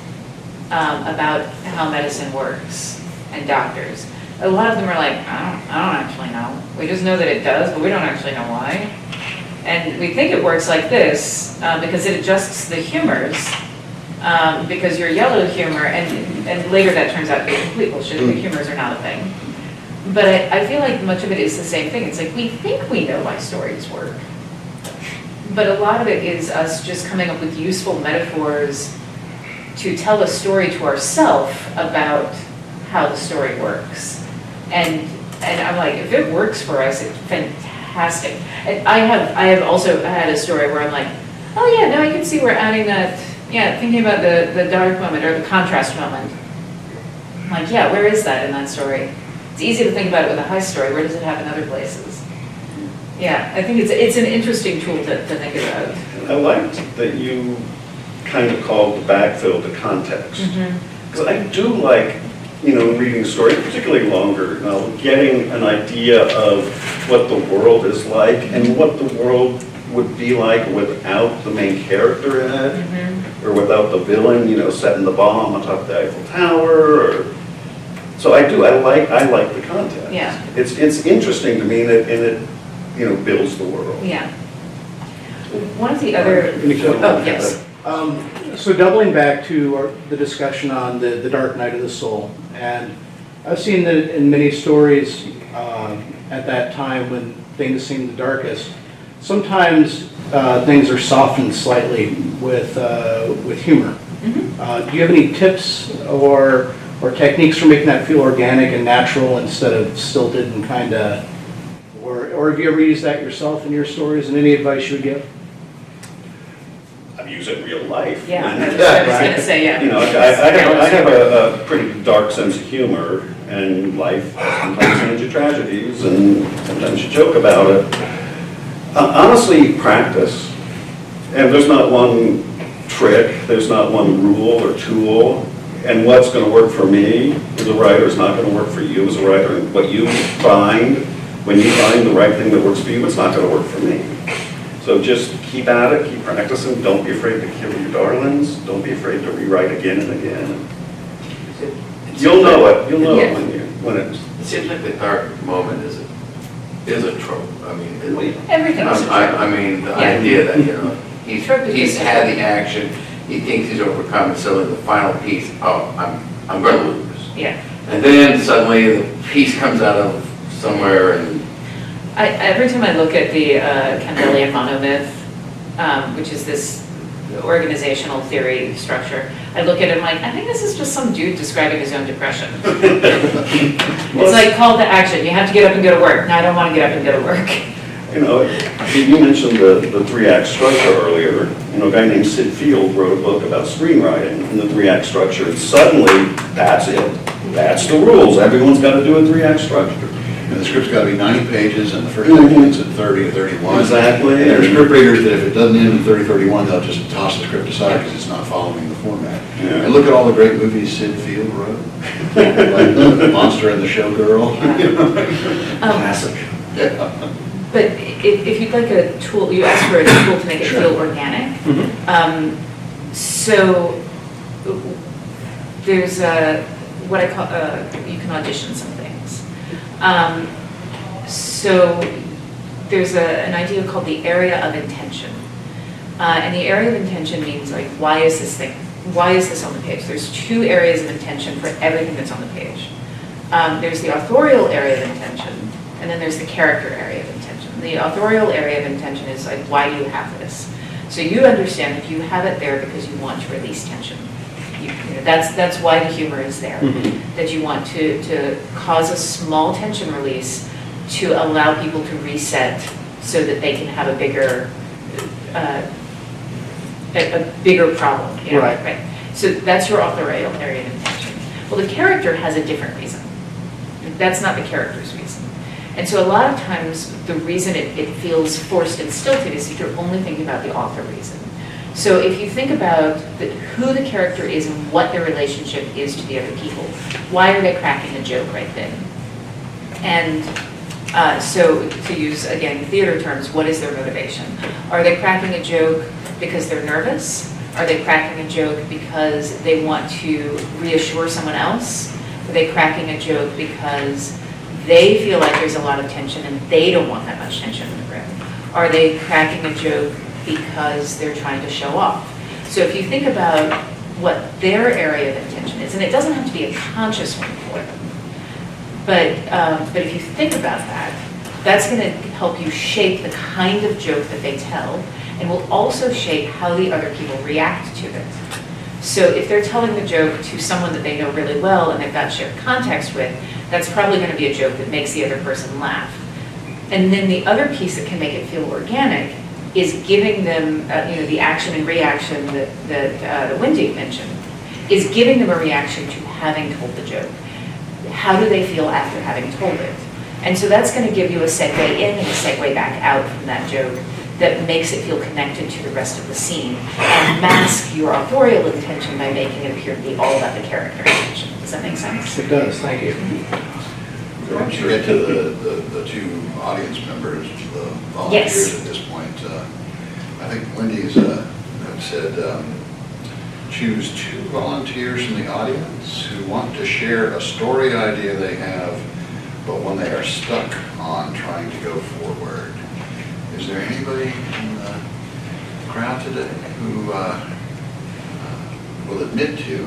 S1: about how medicine works and doctors, a lot of them are like, I don't actually know. We just know that it does, but we don't actually know why. And we think it works like this because it adjusts the humors because your yellow humor, and later that turns out to be complete bullshit, the humors are not a thing. But I feel like much of it is the same thing. It's like we think we know why stories work. But a lot of it is us just coming up with useful metaphors to tell a story to ourselves about how the story works. And I'm like, if it works for us, it's fantastic. And I have also had a story where I'm like, oh yeah, now I can see we're adding that, thinking about the dark moment or the contrast moment. I'm like, yeah, where is that in that story? It's easy to think about it with a high story. Where does it happen other places? Yeah, I think it's an interesting tool to think about.
S4: I liked that you kind of called the backfill the context. Because I do like, reading a story, particularly longer, getting an idea of what the world is like and what the world would be like without the main character in it, or without the villain, setting the bomb on top of the Eiffel Tower. So I like the context.
S1: Yeah.
S4: It's interesting to me, and it builds the world.
S1: Yeah. One of the other, yes.
S8: So doubling back to the discussion on the dark night of the soul, and I've seen that in many stories at that time when things seem the darkest, sometimes things are softened slightly with humor. Do you have any tips or techniques for making that feel organic and natural instead of stilted and kind of, or have you ever used that yourself in your stories, and any advice you would give?
S4: I use it in real life.
S1: Yeah, I was going to say, yeah.
S4: I have a pretty dark sense of humor, and life sometimes ends in tragedies, and sometimes you joke about it. Honestly, practice. And there's not one trick, there's not one rule or tool, and what's going to work for me as a writer is not going to work for you as a writer, and what you find, when you find the right thing that works for you, it's not going to work for me. So just keep at it, keep practicing. Don't be afraid to kill your darlings. Don't be afraid to rewrite again and again. You'll know it. You'll know it when it's.
S5: It seems like the dark moment is a trope. I mean,
S1: Everything is a trope.
S5: I mean, the idea that he's had the action, he thinks he's overcome, and so in the final piece, I'm going to lose.
S1: Yeah.
S5: And then suddenly the piece comes out of somewhere and.
S1: Every time I look at the Campbellian monomyth, which is this organizational theory structure, I look at it and I'm like, I think this is just some dude describing his own depression. It's like call to action. You have to get up and go to work. No, I don't want to get up and go to work.
S4: You mentioned the 3-act structure earlier. A guy named Sid Field wrote a book about screenwriting and the 3-act structure, and suddenly that's it. That's the rules. Everyone's got to do a 3-act structure.
S2: And the script's got to be 90 pages, and the first act ends at 30 or 31.
S4: Exactly.
S2: And there are script readers that if it doesn't end at 30, 31, they'll just toss the script aside because it's not following the format.
S4: Yeah.
S2: And look at all the great movies Sid Field wrote, like The Monster and the Showgirl. Classic. Yeah.
S1: But if you'd like a tool, you asked for a tool to make it feel organic. So there's what I call, you can audition some things. So there's an idea called the area of intention. And the area of intention means like, why is this on the page? There's two areas of intention for everything that's on the page. There's the authorial area of intention, and then there's the character area of intention. The authorial area of intention is like, why do you have this? So you understand that you have it there because you want to release tension. You know, that's why the humor is there. That you want to cause a small tension release to allow people to reset so that they can have a bigger problem. You know, right? So that's your authorial area of intention. Well, the character has a different reason. That's not the character's reason. And so a lot of times the reason it feels forced and stilted is if you're only thinking about the author reason. So if you think about who the character is and what their relationship is to the other people, why are they cracking a joke right then? And so to use, again, theater terms, what is their motivation? Are they cracking a joke because they're nervous? Are they cracking a joke because they want to reassure someone else? Are they cracking a joke because they feel like there's a lot of tension and they don't want that much tension in the room? Are they cracking a joke because they're trying to show off? So if you think about what their area of intention is, and it doesn't have to be a conscious one for them, but if you think about that, that's going to help you shape the kind of joke that they tell, and will also shape how the other people react to it. So if they're telling the joke to someone that they know really well and they've got shared context with, that's probably going to be a joke that makes the other person laugh. And then the other piece that can make it feel organic is giving them, the action and reaction that Wendy mentioned, is giving them a reaction to having told the joke. How do they feel after having told it? And so that's going to give you a segue in and a segue back out from that joke that makes it feel connected to the rest of the scene and mask your authorial intention by making it appear to be all about the character intention. Does that make sense?
S8: It does, thank you.
S2: Once you get to the two audience members, the volunteers
S1: Yes.
S2: at this point, I think Wendy's said choose two volunteers from the audience who want to share a story idea they have, but one they are stuck on trying to go forward. Is there anybody in the crowd today who will admit to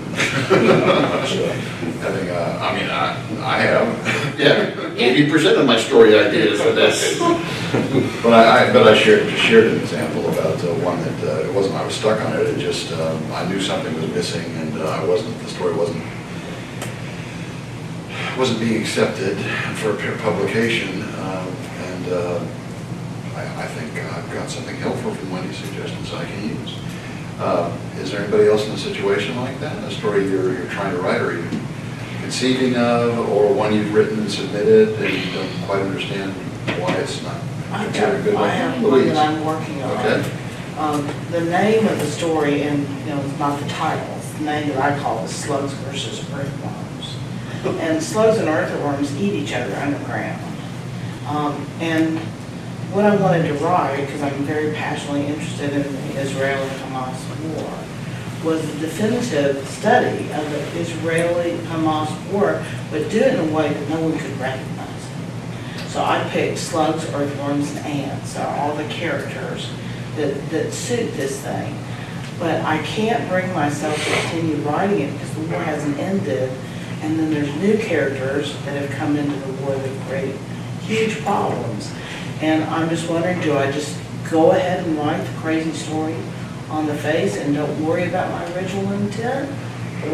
S2: having I have.
S3: Yeah, 80% of my story ideas are this.
S2: But I shared an example about one that it wasn't I was stuck on it. It just I knew something was missing, and the story wasn't being accepted for publication. I think I've got something helpful from Wendy's suggestions I can use. Is there anybody else in a situation like that? A story you're trying to write, or you're conceiving of, or one you've written and submitted and you don't quite understand why it's not considered a good one?
S9: I have one
S2: Louise.
S9: that I'm working on.
S2: Okay.
S9: The name of the story, and not the title, the name that I call is Slugs versus Earthworms. And slugs and earthworms eat each other underground. And what I wanted to write, because I'm very passionately interested in the Israeli-Hamas war, was a definitive study of the Israeli-Hamas war, but do it in a way that no one could recognize it. So I picked slugs, earthworms, and ants are all the characters that suit this thing. But I can't bring myself to continue writing it because the war hasn't ended, and then there's new characters that have come into the war that create huge problems. And I'm just wondering, do I just go ahead and write the crazy story on the face and don't worry about my original intent?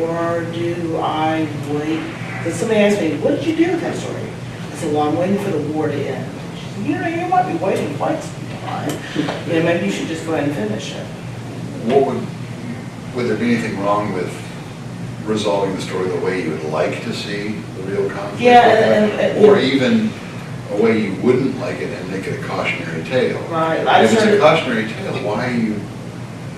S9: Or do I wait? Because somebody asked me, what did you do with that story? I said, well, I'm waiting for the war to end. She said, you might be waiting quite some time. Maybe you should just go ahead and finish it.
S2: Would there be anything wrong with resolving the story the way you would like to see the real conflict?
S9: Yeah,
S2: or even a way you wouldn't like it and make it a cautionary tale.
S9: Right.
S2: If it's a cautionary tale, why are you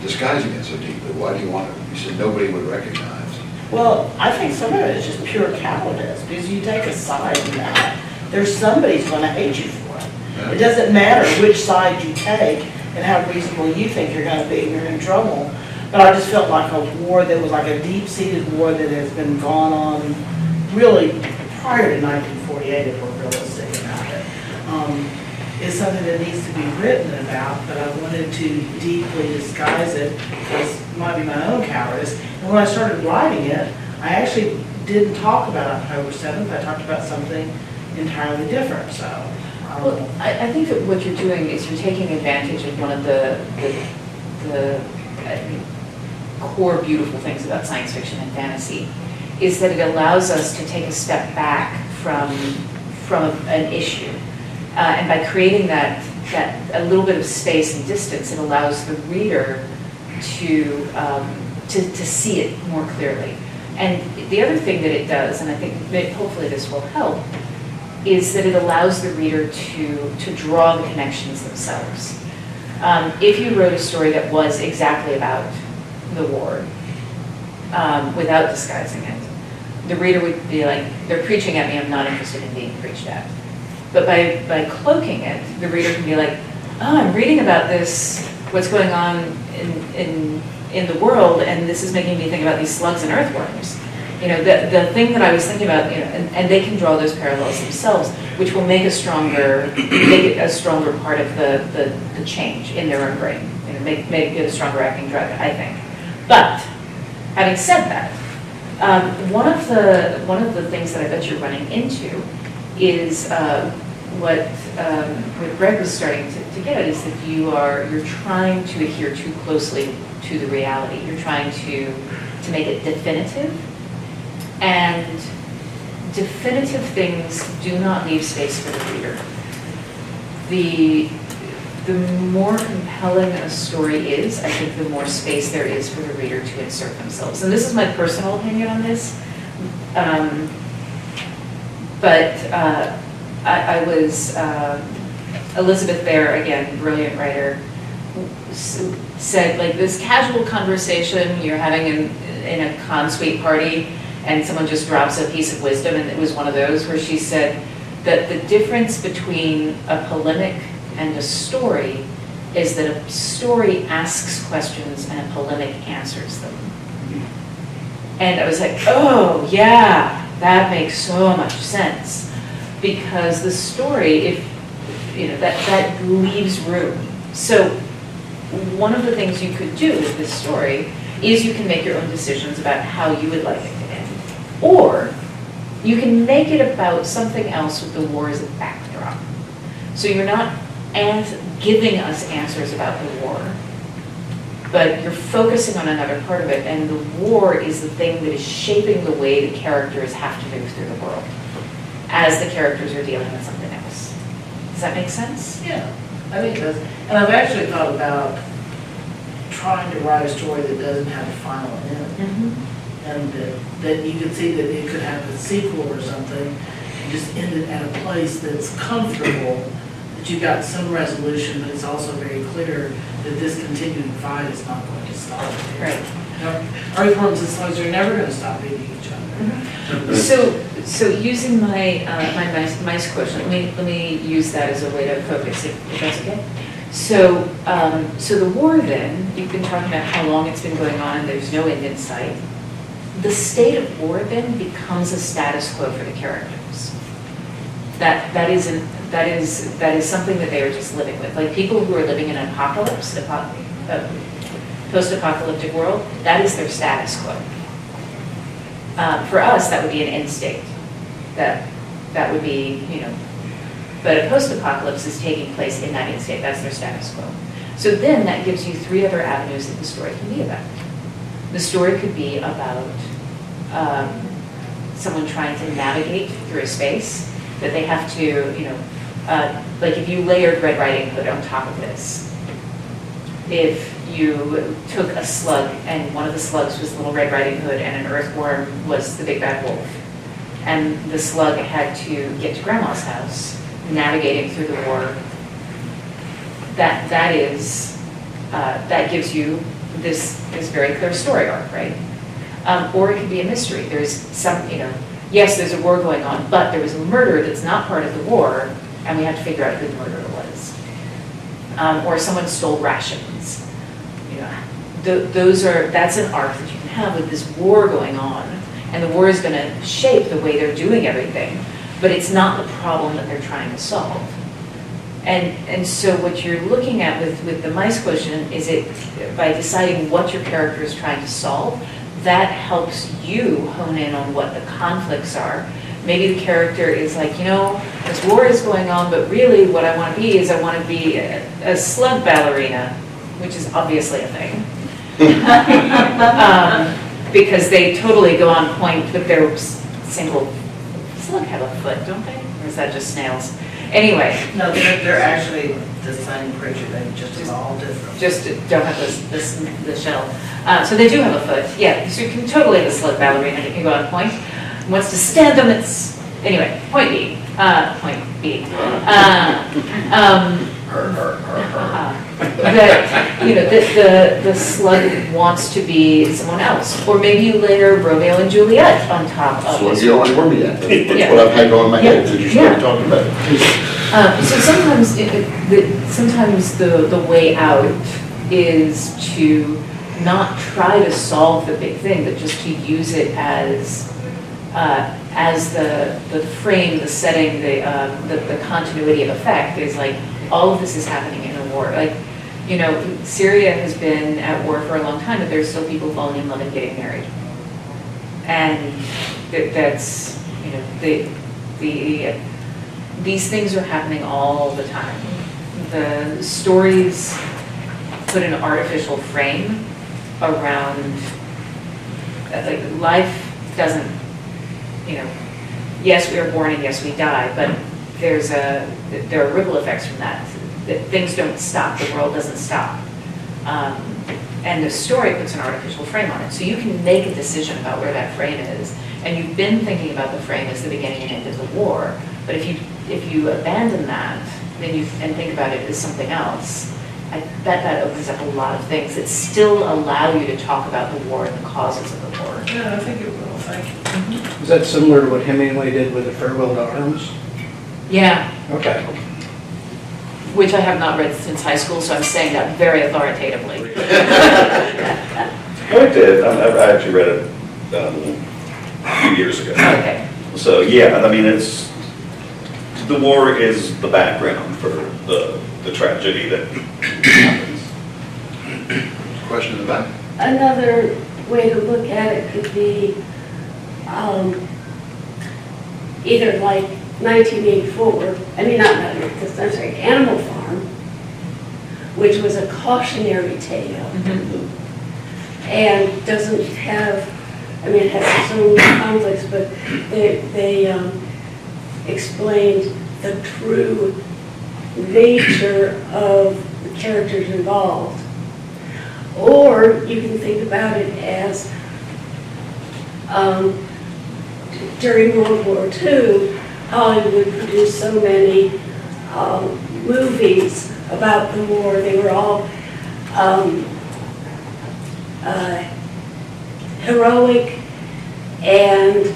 S2: disguising it so deeply? Why do you want it? You said nobody would recognize.
S9: Well, I think some of it is just pure cowardice, because you take a side in that, there's somebody's gonna hate you for it. It doesn't matter which side you take and how reasonable you think you're gonna be, you're in trouble. But I just felt like a war that was like a deep-seated war that has been gone on really prior to 1948, if we're realistic about it. Is something that needs to be written about, but I wanted to deeply disguise it, because it might be my own cowardice. And when I started writing it, I actually didn't talk about October 7th, I talked about something entirely different, so.
S1: Well, I think that what you're doing is you're taking advantage of one of the core beautiful things about science fiction and fantasy, is that it allows us to take a step back from an issue. And by creating that a little bit of space and distance, it allows the reader to see it more clearly. And the other thing that it does, and I think that hopefully this will help, is that it allows the reader to draw the connections themselves. If you wrote a story that was exactly about the war, without disguising it, the reader would be like, they're preaching at me, I'm not interested in being preached at. But by cloaking it, the reader can be like, oh, I'm reading about this, what's going on in the world, and this is making me think about these slugs and earthworms. You know, the thing that I was thinking about, you know, and they can draw those parallels themselves, which will make it a stronger part of the change in their own brain. You know, make it a stronger acting drug, I think. But having said that, one of the things that I bet you're running into is what Greg was starting to get at, is that you're trying to adhere too closely to the reality. You're trying to make it definitive, and definitive things do not leave space for the reader. The more compelling a story is, I think the more space there is for the reader to insert themselves. And this is my personal opinion on this. But I was, Elizabeth Bear, again, brilliant writer, said, like, this casual conversation you're having in a con suite party, and someone just drops a piece of wisdom, and it was one of those where she said that the difference between a polemic and a story is that a story asks questions and a polemic answers them. And I was like, oh yeah, that makes so much sense, because the story, if you know, that leaves room. So one of the things you could do with this story is you can make your own decisions about how you would like it to end, or you can make it about something else with the war as a backdrop. So you're not giving us answers about the war, but you're focusing on another part of it, and the war is the thing that is shaping the way the characters have to move through the world as the characters are dealing with something else. Does that make sense?
S9: Yeah, I think it does. And I've actually thought about trying to write a story that doesn't have a final end.
S1: Mm-hmm.
S9: And that you could see that it could have a sequel or something, and just end it at a place that's comfortable, that you've got some resolution, but it's also very clear that this continuing fight is not going to stop.
S1: Right.
S9: Earthworms and slugs are never going to stop eating each other.
S1: Mm-hmm. So using my mice quotient, let me use that as a way to focus, if that's okay. So the war then, you've been talking about how long it's been going on, there's no end in sight. The state of war then becomes a status quo for the characters. That is something that they are just living with. Like people who are living in an apocalypse, post-apocalyptic world, that is their status quo. For us, that would be an end state. That would be, you know, but a post-apocalypse is taking place in that end state. That's their status quo. So then that gives you three other avenues that the story can be about. The story could be about someone trying to navigate through a space that they have to, you know, like if you layered Red Riding Hood on top of this, if you took a slug and one of the slugs was Little Red Riding Hood and an earthworm was the big bad wolf, and the slug had to get to Grandma's house, navigating through the war, that gives you this very clear story arc, right? Or it could be a mystery. There's some, yes, there's a war going on, but there was a murder that's not part of the war, and we have to figure out who the murderer was. Or someone stole rations. That's an arc that you can have with this war going on, and the war is going to shape the way they're doing everything, but it's not the problem that they're trying to solve. And so what you're looking at with the mice quotient is by deciding what your character is trying to solve, that helps you hone in on what the conflicts are. Maybe the character is like, this war is going on, but really what I want to be is I want to be a slug ballerina, which is obviously a thing. Because they totally go on point with their single, slug have a foot, don't they? Or is that just snails? Anyway.
S9: No, they're actually the same creature, they just evolved different.
S1: Just don't have the shell. So they do have a foot, yeah. So you can totally have a slug ballerina that can go on point. Wants to stand on its, anyway, point B. The slug wants to be someone else. Or maybe you layer Romeo and Juliet on top of
S3: So
S1: this.
S3: you don't want me yet. That's
S1: Yeah.
S3: what I've had going in my head
S1: Yeah.
S3: since you
S1: Yeah.
S3: started talking about it.
S1: So sometimes the way out is to not try to solve the big thing, but just to use it as the frame, the setting, the continuity of effect is like all of this is happening in a war. Like, Syria has been at war for a long time, but there's still people falling in love and getting married, and that's these things are happening all the time. The stories put an artificial frame around, like, life doesn't, yes, we are born and yes, we die, but there are ripple effects from that. Things don't stop, the world doesn't stop. And the story puts an artificial frame on it. So you can make a decision about where that frame is, and you've been thinking about the frame as the beginning and end of the war. But if you abandon that, and think about it as something else, I bet that opens up a lot of things that still allow you to talk about the war and the causes of the war.
S9: Yeah, I think it will, thank you.
S8: Is that similar to what Hemingway did with The Farewell to Arms?
S1: Yeah,
S8: Okay.
S1: which I have not read since high school, so I'm saying that very authoritatively.
S4: I did. I actually read it a few years ago.
S1: Okay.
S4: So, yeah, I mean, the war is the background for the tragedy that happens.
S2: Question in the back?
S10: Another way to look at it could be either like 1984, I'm sorry, Animal Farm, which was a cautionary tale, and doesn't have, it has its own conflicts, but they explained the true nature of the characters involved. Or you can think about it as during World War II, Hollywood produced so many movies about the war. They were all heroic and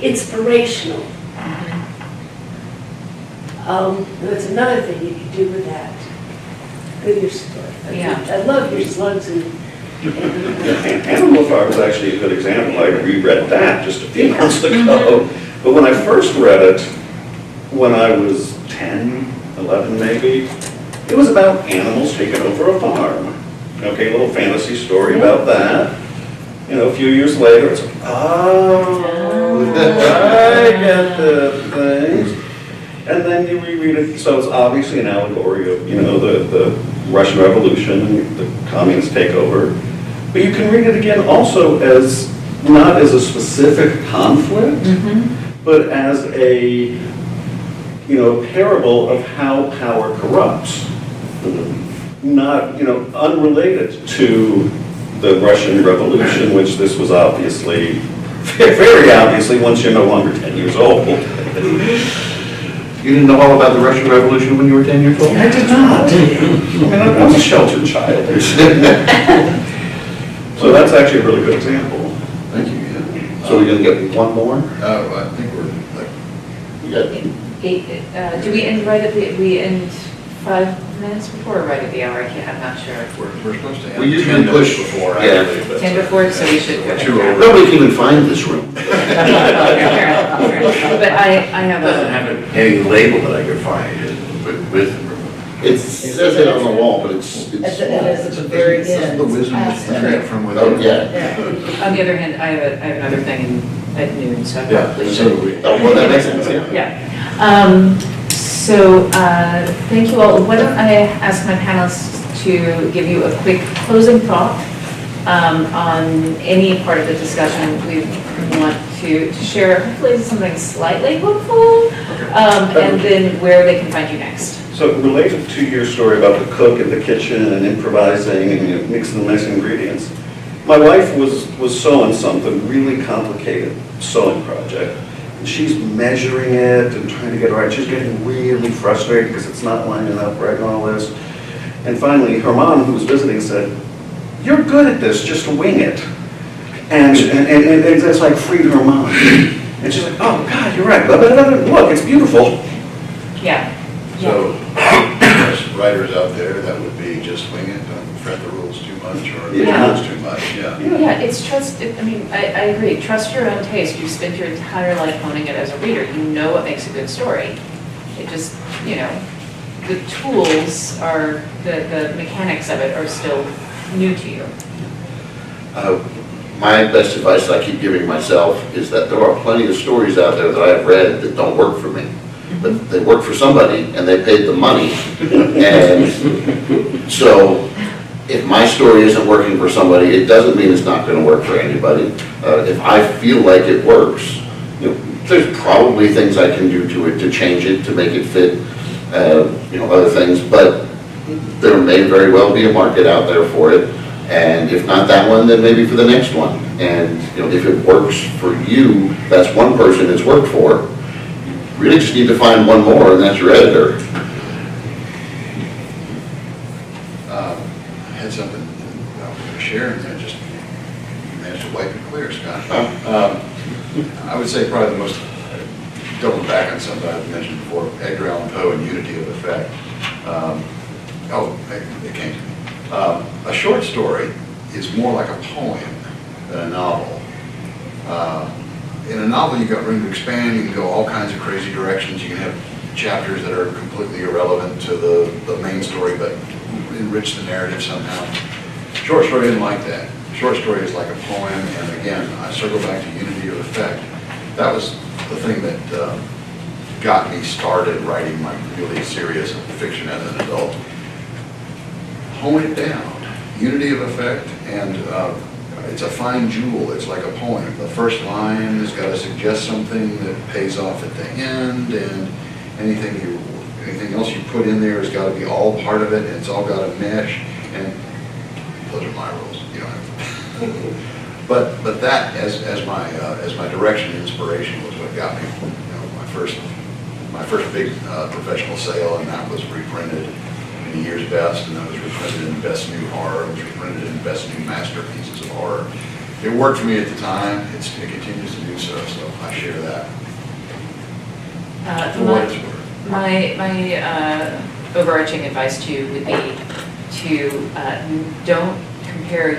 S10: inspirational. That's another thing you could do with that, with your story.
S1: Yeah.
S10: I love your slugs and
S4: Animal Farm is actually a good example. I reread that just a few months ago. But when I first read it, when I was 10, 11 maybe, it was about animals taking over a farm. Okay, a little fantasy story about that. A few years later, it's like, oh, I get the things. And then you reread it, so it's obviously an allegory of, the Russian Revolution, the communist takeover. But you can read it again also as, not as a specific conflict, but as a, parable of how power corrupts. Not, unrelated to the Russian Revolution, which this was obviously, very obviously, once you're no longer 10 years old.
S3: You didn't know all about the Russian Revolution when you were 10 years old?
S4: I did not. I mean, I was a sheltered child. So that's actually a really good example.
S3: Thank you. Yeah. So we're gonna get one more?
S2: I think we're like,
S3: We got
S1: Do we end right at we end 5 minutes before or right at the hour? I'm not sure.
S2: we're supposed to
S3: We
S2: end
S3: usually
S2: 10
S3: push-
S2: minutes before,
S3: yeah.
S2: actually. but-
S1: 10 before, so we should go.
S2: Two over.
S3: Nobody can even find this room.
S1: Fair enough, fair enough. But I have
S5: Doesn't
S1: a,
S5: have any label that I could find with
S3: It says it on the wall, but it's
S9: At the, and it's at the very
S2: This is
S9: end.
S2: the wisdom
S9: Past
S2: of
S9: the
S2: planet
S9: tree.
S2: from
S3: oh,
S2: within.
S3: yeah.
S9: Yeah.
S1: on the other hand, I have another thing at noon, so I
S2: Yeah,
S1: probably
S2: so
S1: should.
S2: do we.
S3: Oh, well, that makes sense, yeah.
S1: Yeah. So, thank you all. Why don't I ask my panelists to give you a quick closing thought on any part of the discussion we want to share, hopefully something slightly hopeful, and then where they can find you next.
S4: So related to your story about the cook in the kitchen and improvising and mixing and matching ingredients, my wife was sewing something really complicated sewing project. And she's measuring it and trying to get it right. She's getting really frustrated because it's not lining up right and all this. And finally, her mom, who was visiting, said, "You're good at this, just wing it." And it's like freed her mind. And she's like, "Oh God, you're right. Look, it's beautiful."
S1: Yeah.
S2: So, there's writers out there that would be just wing it, don't fret the rules too much, or the
S1: Yeah.
S2: rules too much, yeah.
S1: Yeah, it's trust, I mean, I agree, trust your own taste. You spent your entire life honing it as a reader. You know what makes a good story. It just, the tools are, the mechanics of it are still new to you.
S3: My best advice that I keep giving myself is that there are plenty of stories out there that I've read that don't work for me. But they work for somebody and they paid the money. And so if my story isn't working for somebody, it doesn't mean it's not going to work for anybody. If I feel like it works, there's probably things I can do to it to change it, to make it fit, other things. But there may very well be a market out there for it. And if not that one, then maybe for the next one. And if it works for you, that's one person it's worked for. You really just need to find one more, and that's your editor.
S2: I had something I was going to share, and I just managed to wipe it clear, Scott. I would say probably the most, doubling back on something I've mentioned before, Edgar Allan Poe and Unity of Effect. It came to me. A short story is more like a poem than a novel. In a novel, you've got room to expand. You can go all kinds of crazy directions. You can have chapters that are completely irrelevant to the main story, but enrich the narrative somehow. Short story isn't like that. Short story is like a poem, and again, I circle back to Unity of Effect. That was the thing that got me started writing my really serious fiction as an adult. Hone it down. Unity of Effect, and it's a fine jewel. It's like a poem. The first line has got to suggest something that pays off at the end, and anything else you put in there has got to be all part of it, and it's all got to mesh. And those are my rules. You don't have to. But that as my direction and inspiration was what got me. My first big professional sale, and that was reprinted in the year's best, and that was reprinted in Best New Horror. It was reprinted in Best New Masterpieces of Horror. It worked for me at the time. It continues to do so. So I share that. For what it's worth.
S1: My overarching advice to you would be to don't compare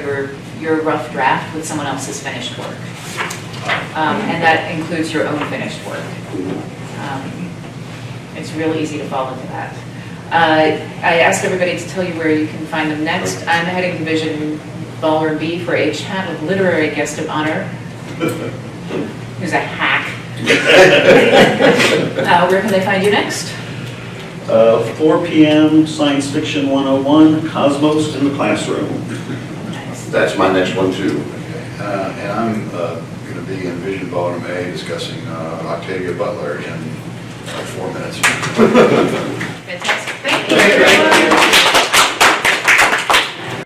S1: your rough draft with someone else's finished work. And that includes your own finished work. It's real easy to fall into that. I asked everybody to tell you where you can find them next. I'm heading to Vision Ballroom B for a chat with literary guest of honor, who's a hack. Where can they find you next?
S4: 4 p.m. Science Fiction 101, Cosmos in the Classroom.
S3: That's my next one, too.
S2: And I'm going to be in Vision Ballroom A discussing Octavia Butler in like 4 minutes.
S1: Fantastic. Thank you.